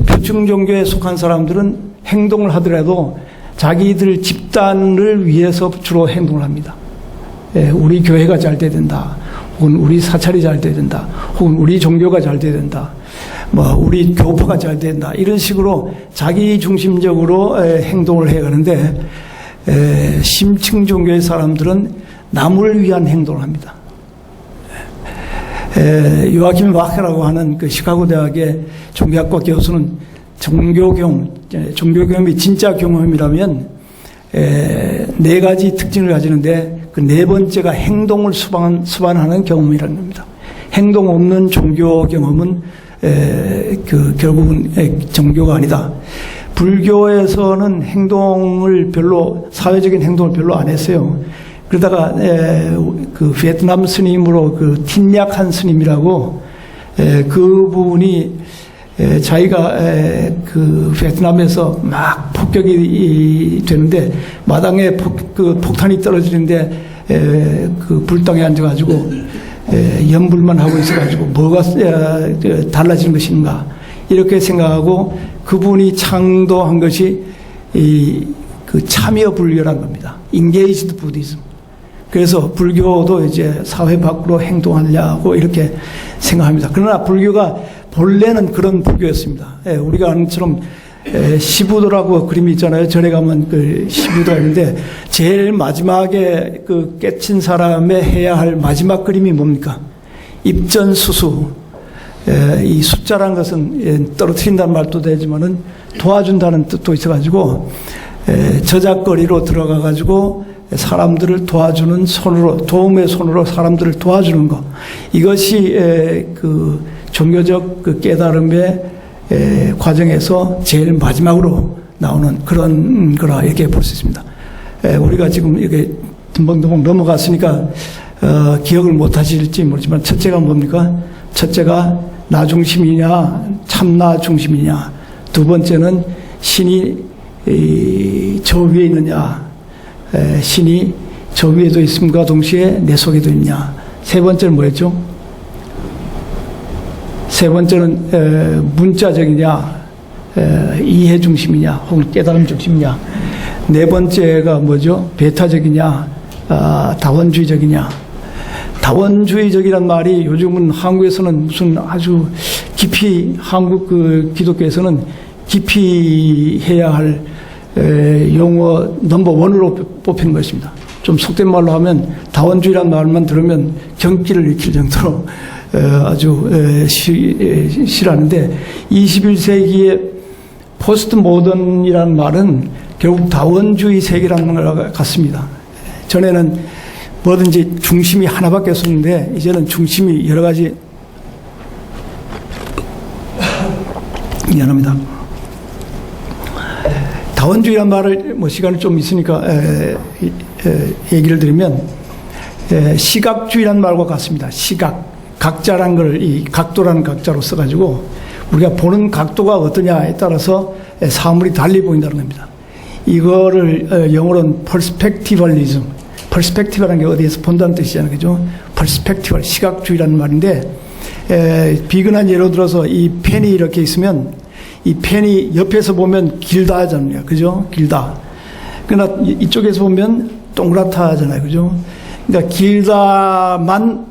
A: 표층 종교에 속한 사람들은 행동을 하더라도 자기들 집단을 위해서 주로 행동을 합니다. 우리 교회가 잘 돼야 된다, 혹은 우리 사찰이 잘 돼야 된다, 혹은 우리 종교가 잘 돼야 된다, 우리 교파가 잘 된다, 이런 식으로 자기 중심적으로 행동을 해가는데, 심층 종교의 사람들은 남을 위한 행동을 합니다. 요아킴 바케라고 하는 그 시카고 대학의 종교학과 교수는 종교경험이 진짜 경험이라면 네 가지 특징을 가지는데, 그 네 번째가 행동을 수반하는 경험이라는 겁니다. 행동 없는 종교 경험은 결국은 종교가 아니다. 불교에서는 사회적인 행동을 별로 안 했어요. 그러다가 그 베트남 스님으로 그 틴약한 스님이라고 그 부분이 자기가 그 베트남에서 막 폭격이 되는데 마당에 폭탄이 떨어지는데 그 불당에 앉아가지고 연불만 하고 있어가지고 뭐가 달라지는 것인가, 이렇게 생각하고 그분이 창도한 것이 그 참여 불교라는 겁니다. Engaged Buddhism. 그래서 불교도 이제 사회 밖으로 행동하려고 이렇게 생각합니다. 그러나 불교가 본래는 그런 불교였습니다. 우리가 아는 것처럼 시부도라고 그림이 있잖아요. 절에 가면 그 시부도가 있는데 제일 마지막에 그 깨친 사람의 해야 할 마지막 그림이 뭡니까? 입전수수. 이 숫자라는 것은 떨어뜨린다는 말도 되지만은 도와준다는 뜻도 있어가지고 저작거리로 들어가가지고 사람들을 도와주는 손으로, 도움의 손으로 사람들을 도와주는 것, 이것이 그 종교적 그 깨달음의 과정에서 제일 마지막으로 나오는 그런 거라 이렇게 볼 수 있습니다. 우리가 지금 이렇게 듬벙듬벙 넘어갔으니까 기억을 못 하실지 모르지만 첫째가 뭡니까? 첫째가 나 중심이냐 참나 중심이냐, 두 번째는 신이 저 위에 있느냐, 신이 저 위에도 있음과 동시에 내 속에도 있냐, 세 번째는 뭐였죠? 세 번째는 문자적이냐, 이해 중심이냐, 혹은 깨달음 중심이냐, 네 번째가 뭐죠? 배타적이냐, 다원주의적이냐. 다원주의적이란 말이 요즘은 한국에서는 무슨 아주 깊이, 한국 그 기독교에서는 깊이 해야 할 용어 넘버1으로 뽑힌 것입니다. 좀 속된 말로 하면 다원주의란 말만 들으면 경기를 일으킬 정도로 아주 싫어하는데, 21세기의 포스트 모던이라는 말은 결국 다원주의 세계라는 것 같습니다. 전에는 뭐든지 중심이 하나밖에 없었는데 이제는 중심이 여러 가지. 미안합니다. 다원주의란 말을 시간이 좀 있으니까 얘기를 드리면 시각주의란 말과 같습니다. 시각. 각자란 걸 이 각도라는 각자로 써가지고 우리가 보는 각도가 어떠냐에 따라서 사물이 달리 보인다는 겁니다. 이거를 영어로는 perspectivalism. perspective라는 게 어디에서 본다는 뜻이잖아요. 그죠? perspectival, 시각주의라는 말인데, 비근한 예로 들어서 이 펜이 이렇게 있으면 이 펜이 옆에서 보면 길다 하잖아요. 그죠? 길다. 그러나 이쪽에서 보면 동그랗다 하잖아요. 그죠? 그러니까 길다만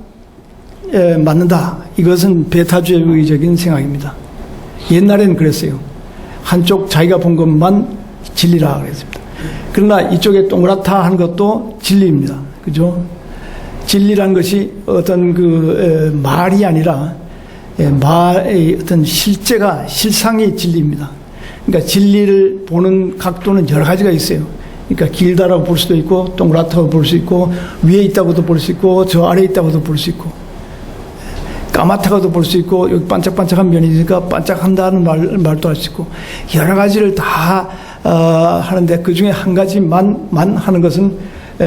A: 맞는다. 이것은 베타주의적인 생각입니다. 옛날에는 그랬어요. 한쪽 자기가 본 것만 진리라 그랬습니다. 그러나 이쪽에 동그랗다 하는 것도 진리입니다. 그죠? 진리란 것이 어떤 말이 아니라 말의 어떤 실상이 진리입니다. 그러니까 진리를 보는 각도는 여러 가지가 있어요. 그러니까 길다라고 볼 수도 있고, 동그랗다고 볼 수 있고, 위에 있다고도 볼 수 있고, 저 아래에 있다고도 볼 수 있고, 까맣다고도 볼 수 있고, 여기 반짝반짝한 면이 있으니까 반짝한다는 말도 할 수 있고, 여러 가지를 다 하는데 그 중에 한 가지만 하는 것은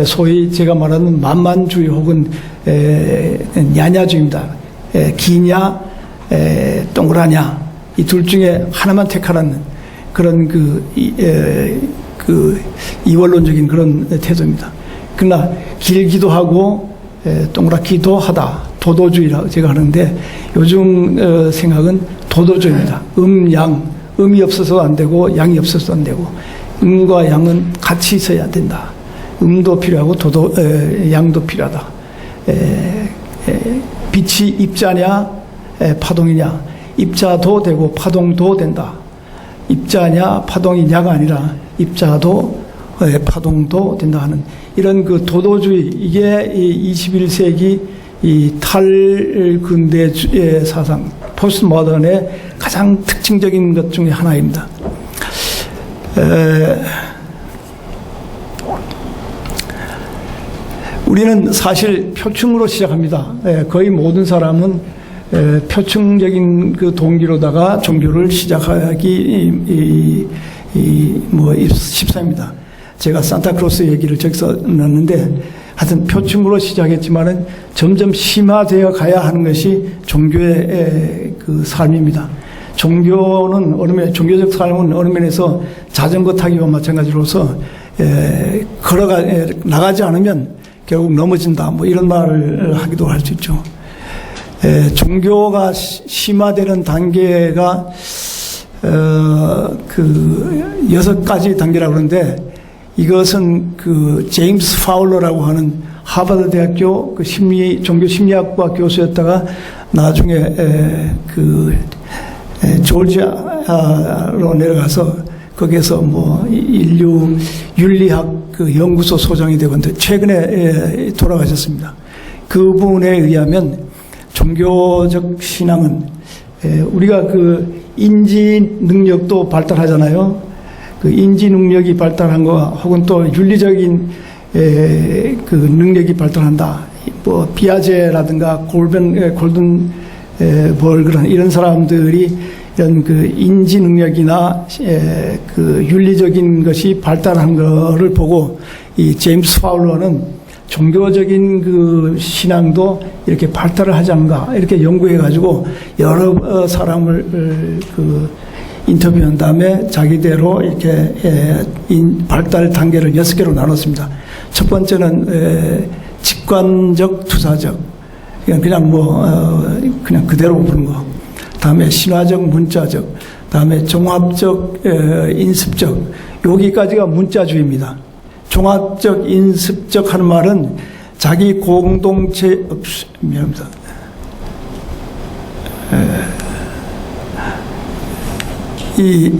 A: 소위 제가 말하는 만만주의 혹은 냐냐주의입니다. 기냐 동그라냐 이 둘 중에 하나만 택하라는 그런 이원론적인 그런 태도입니다. 그러나 길기도 하고 동그랗기도 하다. 도도주의라고 제가 하는데 요즘 생각은 도도주의입니다. 양, 음이 없어서 안 되고 양이 없어서 안 되고 음과 양은 같이 있어야 된다. 음도 필요하고 양도 필요하다. 빛이 입자냐 파동이냐 입자도 되고 파동도 된다. 입자냐 파동이냐가 아니라 입자도 파동도 된다 하는 이런 그 도도주의 이게 21세기 이 탈근대주의 사상 포스트 모던의 가장 특징적인 것 중에 하나입니다. 우리는 사실 표층으로 시작합니다. 거의 모든 사람은 표층적인 그 동기로다가 종교를 시작하기 쉽습니다. 제가 산타크로스 얘기를 저기서 넣었는데 하여튼 표층으로 시작했지만은 점점 심화되어 가야 하는 것이 종교의 그 삶입니다. 종교는 종교적 삶은 어느 면에서 자전거 타기와 마찬가지로서 나가지 않으면 결국 넘어진다. 뭐 이런 말을 하기도 할 수 있죠. 종교가 심화되는 단계가 그 6가지 단계라고 하는데 이것은 그 제임스 파울러라고 하는 하버드 대학교 그 종교 심리학과 교수였다가 나중에 그 조지아로 내려가서 거기에서 뭐 인류 윤리학 그 연구소 소장이 되고 있는데 최근에 돌아가셨습니다. 그분에 의하면 종교적 신앙은 우리가 그 인지 능력도 발달하잖아요. 그 인지 능력이 발달한 거 혹은 또 윤리적인 그 능력이 발달한다. 뭐 비아제라든가 골든 벌그런 이런 사람들이 이런 그 인지 능력이나 그 윤리적인 것이 발달한 거를 보고 이 제임스 파울러는 종교적인 그 신앙도 이렇게 발달을 하지 않는가 이렇게 연구해 가지고 여러 사람을 그 인터뷰한 다음에 자기대로 이렇게 발달 단계를 6개로 나눴습니다. 첫 번째는 직관적 투사적 그냥 그냥 그대로 보는 거. 다음에 신화적 문자적, 다음에 종합적 인습적 여기까지가 문자주의입니다. 종합적 인습적 하는 말은 자기 공동체 미안합니다. 이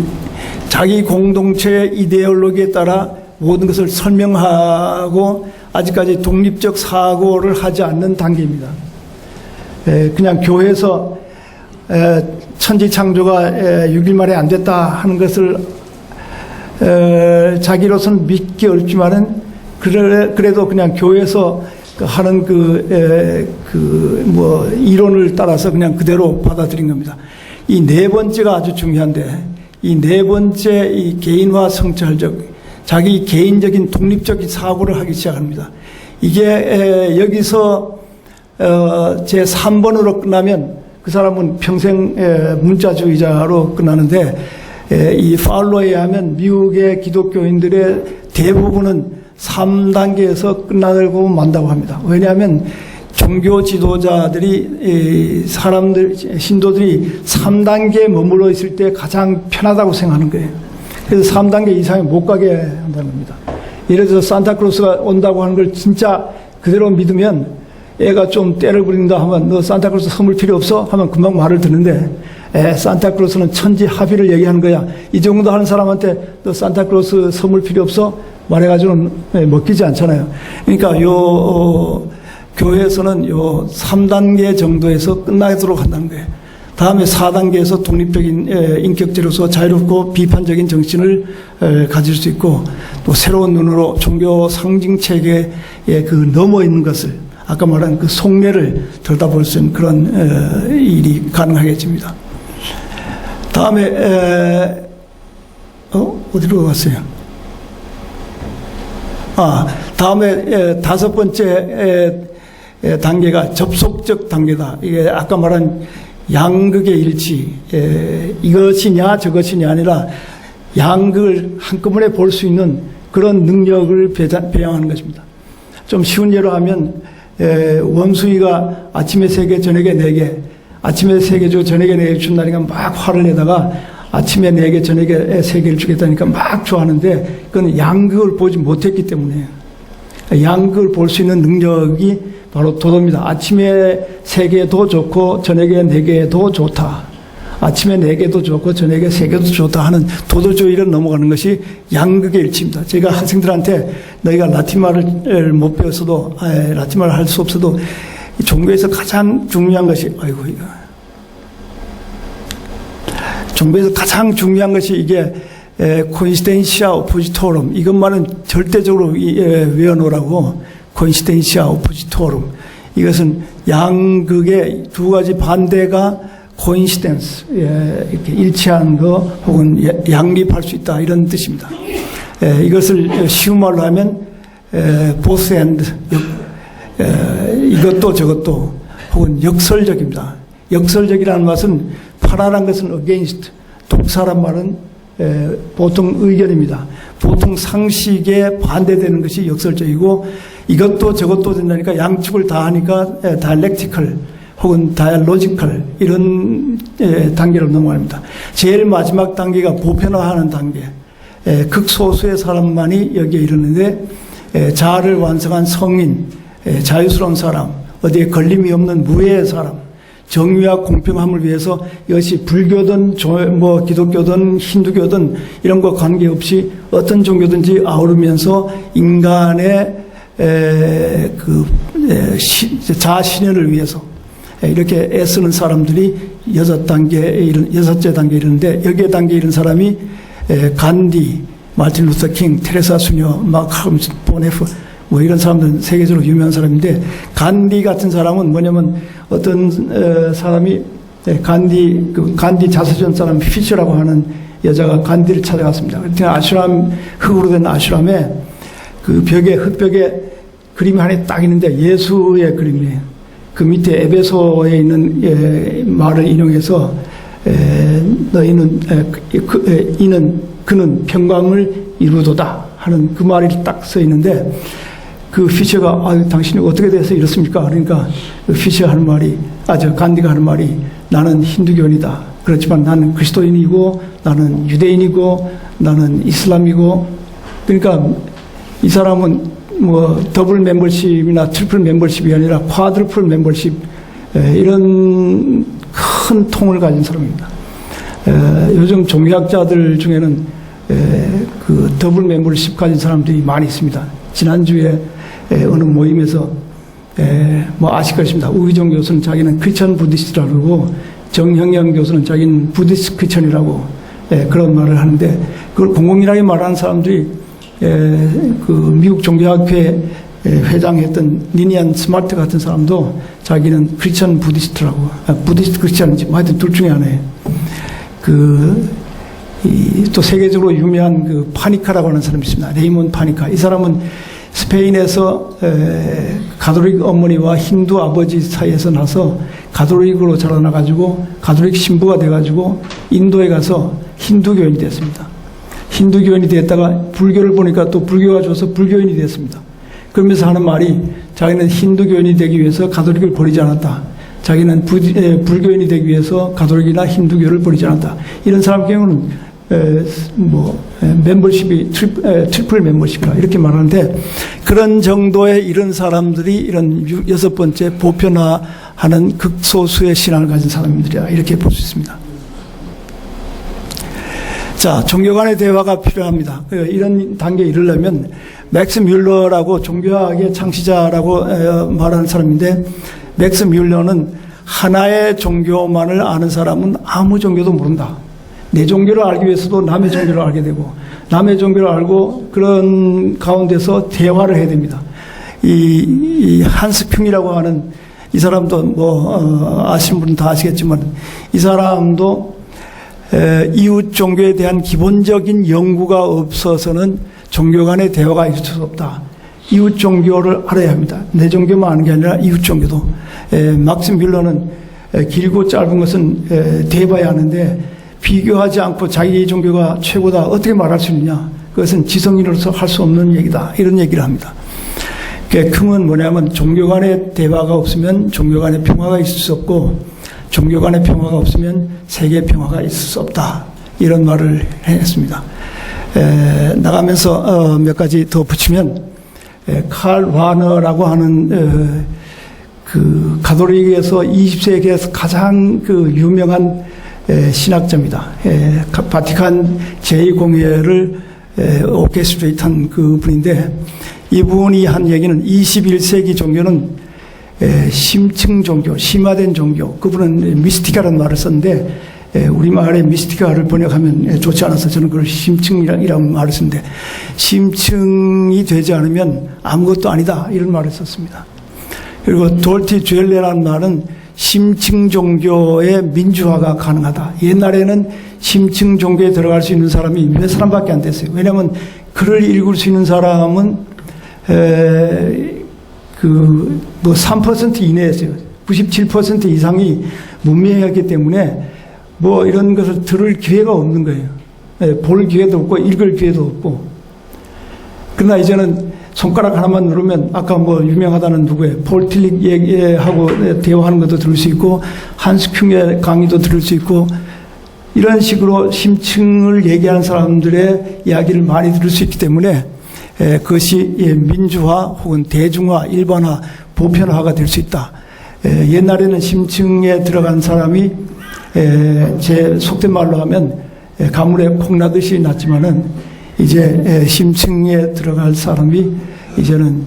A: 자기 공동체의 이데올로기에 따라 모든 것을 설명하고 아직까지 독립적 사고를 하지 않는 단계입니다. 그냥 교회에서 천지창조가 6일 만에 안 됐다 하는 것을 자기로서는 믿기 어렵지만은 그래도 그냥 교회에서 하는 이론을 따라서 그냥 그대로 받아들인 겁니다. 이 네 번째가 아주 중요한데 이 네 번째 이 개인화 성찰적 자기 개인적인 독립적인 사고를 하기 시작합니다. 이게 여기서 제 3번으로 끝나면 그 사람은 평생 문자주의자로 끝나는데 이 파울러에 의하면 미국의 기독교인들의 대부분은 3단계에서 끝나고 만다고 합니다. 왜냐하면 종교 지도자들이 신도들이 3단계에 머물러 있을 때 가장 편하다고 생각하는 거예요. 그래서 3단계 이상에 못 가게 한다는 겁니다. 예를 들어서 산타크로스가 온다고 하는 걸 진짜 그대로 믿으면 애가 좀 때를 부린다 하면 너 산타크로스 선물 필요 없어? 하면 금방 말을 듣는데 산타크로스는 천지 합의를 얘기하는 거야. 이 정도 하는 사람한테 너 산타크로스 선물 필요 없어? 말해가지고는 먹히지 않잖아요. 그러니까 교회에서는 3단계 정도에서 끝나도록 한다는 거예요. 다음에 4단계에서 독립적인 인격체로서 자유롭고 비판적인 정신을 가질 수 있고 또 새로운 눈으로 종교 상징 체계에 그 넘어 있는 것을 아까 말한 그 속내를 들여다볼 수 있는 그런 일이 가능하겠습니다. 다음에 어디로 갔어요? 다음에 5번째 단계가 접속적 단계다. 이게 아까 말한 양극의 일치, 이것이냐 저것이냐 아니라 양극을 한꺼번에 볼 수 있는 그런 능력을 배양하는 것입니다. 좀 쉬운 예로 하면 원숭이가 아침에 3개 저녁에 4개, 아침에 3개 주고 저녁에 4개 준다니까 막 화를 내다가 아침에 4개 저녁에 3개를 주겠다니까 막 좋아하는데 그건 양극을 보지 못했기 때문에 양극을 볼 수 있는 능력이 바로 도도입니다. 아침에 3개도 좋고 저녁에 4개도 좋다. 아침에 4개도 좋고 저녁에 3개도 좋다 하는 도도주의를 넘어가는 것이 양극의 일치입니다. 제가 학생들한테 너희가 라틴말을 못 배웠어도 라틴말을 할 수 없어도 종교에서 가장 중요한 것이 종교에서 가장 중요한 것이 이게 코인시덴시아 오포지토름, 이것만은 절대적으로 외워놓으라고. 코인시덴시아 오포지토름, 이것은 양극의 2가지 반대가 코인시덴스, 이렇게 일치하는 거 혹은 양립할 수 있다, 이런 뜻입니다. 이것을 쉬운 말로 하면 both and, 이것도 저것도 혹은 역설적입니다. 역설적이라는 것은 파라란 것은 against, 독사란 말은 보통 의견입니다. 보통 상식에 반대되는 것이 역설적이고 이것도 저것도 된다니까 양축을 다 하니까 dialectical 혹은 dialogical 이런 단계로 넘어갑니다. 제일 마지막 단계가 보편화하는 단계. 극소수의 사람만이 여기에 이르는데 자아를 완성한 성인, 자유스러운 사람, 어디에 걸림이 없는 무해의 사람, 정의와 공평함을 위해서 이것이 불교든 기독교든 힌두교든 이런 거 관계없이 어떤 종교든지 아우르면서 인간의 자신을 위해서 이렇게 애쓰는 사람들이 6째 단계에 이르는데 여기에 단계에 이른 사람이 간디, 마틴 루터 킹, 테레사 수녀, 마크홈스, 보네프 이런 사람들은 세계적으로 유명한 사람인데 간디 같은 사람은 뭐냐면 어떤 사람이 간디 자서전 사람 피처라고 하는 여자가 간디를 찾아갔습니다. 그때 흙으로 된 아슈람에 그 흙벽에 그림이 하나 딱 있는데 예수의 그림이에요. 그 밑에 에베소에 있는 말을 인용해서 그는 평강을 이루도다 하는 그 말이 딱 써 있는데 그 피셔가 당신이 어떻게 돼서 이렇습니까? 그러니까 그 피셔 하는 말이 간디가 하는 말이 나는 힌두교인이다. 그렇지만 나는 그리스도인이고 나는 유대인이고 나는 이슬람이고 그러니까 이 사람은 더블 멤버십이나 트리플 멤버십이 아니라 쿼드루플 멤버십 이런 큰 통을 가진 사람입니다. 요즘 종교학자들 중에는 그 더블 멤버십 가진 사람들이 많이 있습니다. 지난주에 어느 모임에서 아실 것입니다. 우기정 교수는 자기는 크리스천 부디스트라고 그러고 정형영 교수는 자기는 부디스트 크리스천이라고 그런 말을 하는데 그걸 공공연하게 말하는 사람들이 그 미국 종교학회 회장했던 니니안 스마트 같은 사람도 자기는 크리스천 부디스트라고 부디스트 크리스천인지 하여튼 둘 중에 하나예요. 또 세계적으로 유명한 그 파니카라고 하는 사람이 있습니다. 레이몬 파니카. 이 사람은 스페인에서 가톨릭 어머니와 힌두 아버지 사이에서 나서 가톨릭으로 자라나가지고 가톨릭 신부가 돼가지고 인도에 가서 힌두교인이 됐습니다. 힌두교인이 됐다가 불교를 보니까 또 불교가 좋아서 불교인이 됐습니다. 그러면서 하는 말이 자기는 힌두교인이 되기 위해서 가톨릭을 버리지 않았다. 자기는 불교인이 되기 위해서 가톨릭이나 힌두교를 버리지 않았다. 이런 사람 경우는 멤버십이 트리플 멤버십이다 이렇게 말하는데 그런 정도에 이런 사람들이 이런 6번째 보편화하는 극소수의 신앙을 가진 사람들이다 이렇게 볼 수 있습니다. 자, 종교 간의 대화가 필요합니다. 이런 단계에 이르려면 맥스 뮬러라고 종교학의 창시자라고 말하는 사람인데 맥스 뮬러는 하나의 종교만을 아는 사람은 아무 종교도 모른다. 내 종교를 알기 위해서도 남의 종교를 알게 되고 남의 종교를 알고 그런 가운데서 대화를 해야 됩니다. 이 한스 큉이라고 하는 이 사람도 아시는 분은 다 아시겠지만 이 사람도 이웃 종교에 대한 기본적인 연구가 없어서는 종교 간의 대화가 있을 수 없다. 이웃 종교를 알아야 합니다. 내 종교만 아는 게 아니라 이웃 종교도. 막스 밀러는 길고 짧은 것은 대봐야 하는데 비교하지 않고 자기 종교가 최고다 어떻게 말할 수 있느냐. 그것은 지성인으로서 할 수 없는 얘기다. 이런 얘기를 합니다. 금은 뭐냐면 종교 간의 대화가 없으면 종교 간의 평화가 있을 수 없고 종교 간의 평화가 없으면 세계 평화가 있을 수 없다. 이런 말을 했습니다. 나가면서 몇 가지 더 붙이면 칼 와너라고 하는 그 가톨릭에서 20세기에서 가장 그 유명한 신학자입니다. 바티칸 제2공회를 오케스트레이트한 그 분인데 이분이 한 얘기는 21세기 종교는 심층 종교, 심화된 종교, 그분은 미스티카라는 말을 썼는데 우리말에 미스티카를 번역하면 좋지 않아서 저는 그걸 심층이라는 말을 썼는데 심층이 되지 않으면 아무것도 아니다 이런 말을 썼습니다. 그리고 돌티 주엘레라는 말은 심층 종교의 민주화가 가능하다. 옛날에는 심층 종교에 들어갈 수 있는 사람이 몇 사람밖에 안 됐어요. 왜냐하면 글을 읽을 수 있는 사람은 3% 이내였어요. 97% 이상이 문명이었기 때문에 뭐 이런 것을 들을 기회가 없는 거예요. 볼 기회도 없고 읽을 기회도 없고. 그러나 이제는 손가락 하나만 누르면 아까 뭐 유명하다는 누구예요? 폴 틸릭 얘기하고 대화하는 것도 들을 수 있고 한스 큐의 강의도 들을 수 있고 이런 식으로 심층을 얘기하는 사람들의 이야기를 많이 들을 수 있기 때문에 그것이 민주화 혹은 대중화, 일반화, 보편화가 될 수 있다. 옛날에는 심층에 들어간 사람이 제 속된 말로 하면 가물에 콩나듯이 났지만은 이제 심층에 들어갈 사람이 이제는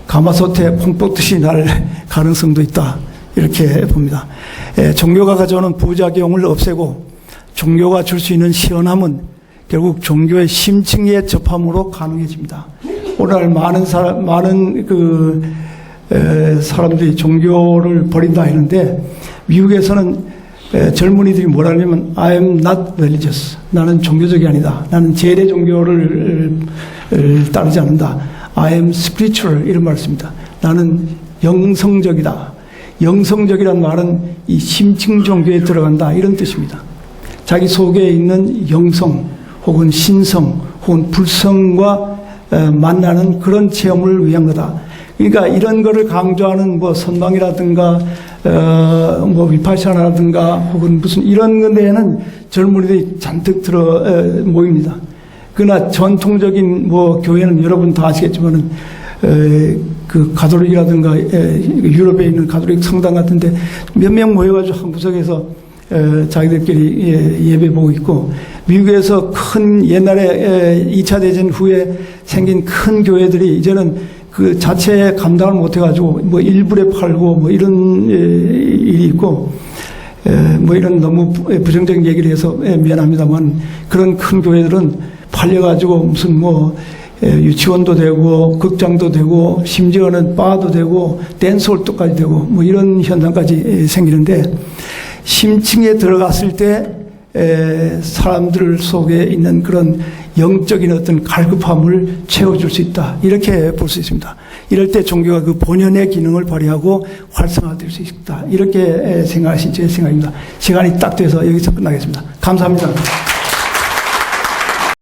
A: 가마솥에 콩 뽑듯이 날 가능성도 있다. 이렇게 봅니다. 종교가 가져오는 부작용을 없애고 종교가 줄 수 있는 시원함은 결국 종교의 심층의 접함으로 가능해집니다. 오늘 많은 사람들이 종교를 버린다 했는데 미국에서는 젊은이들이 뭐라 하냐면 I am not religious. 나는 종교적이 아니다. 나는 재래 종교를 따르지 않는다. I am spiritual 이런 말을 씁니다. 나는 영성적이다. 영성적이란 말은 이 심층 종교에 들어간다 이런 뜻입니다. 자기 속에 있는 영성 혹은 신성 혹은 불성과 만나는 그런 체험을 위한 거다. 그러니까 이런 거를 강조하는 뭐 선방이라든가 뭐 위파샤나라든가 혹은 무슨 이런 데에는 젊은이들이 잔뜩 모입니다. 그러나 전통적인 뭐 교회는 여러분 다 아시겠지만은 그 가톨릭이라든가 유럽에 있는 가톨릭 성당 같은데 몇 명 모여가지고 한 구석에서 자기들끼리 예배 보고 있고 미국에서 큰 옛날에 2차 대전 후에 생긴 큰 교회들이 이제는 그 자체에 감당을 못해가지고 뭐 일부에 팔고 뭐 이런 일이 있고 뭐 이런 너무 부정적인 얘기를 해서 미안합니다만 그런 큰 교회들은 팔려가지고 무슨 뭐 유치원도 되고 극장도 되고 심지어는 바도 되고 댄스홀도까지 되고 뭐 이런 현상까지 생기는데 심층에 들어갔을 때 사람들 속에 있는 그런 영적인 어떤 갈급함을 채워줄 수 있다. 이렇게 볼 수 있습니다. 이럴 때 종교가 그 본연의 기능을 발휘하고 활성화될 수 있다. 이렇게 생각하신 제 생각입니다. 시간이 딱 돼서 여기서 끝나겠습니다. 감사합니다.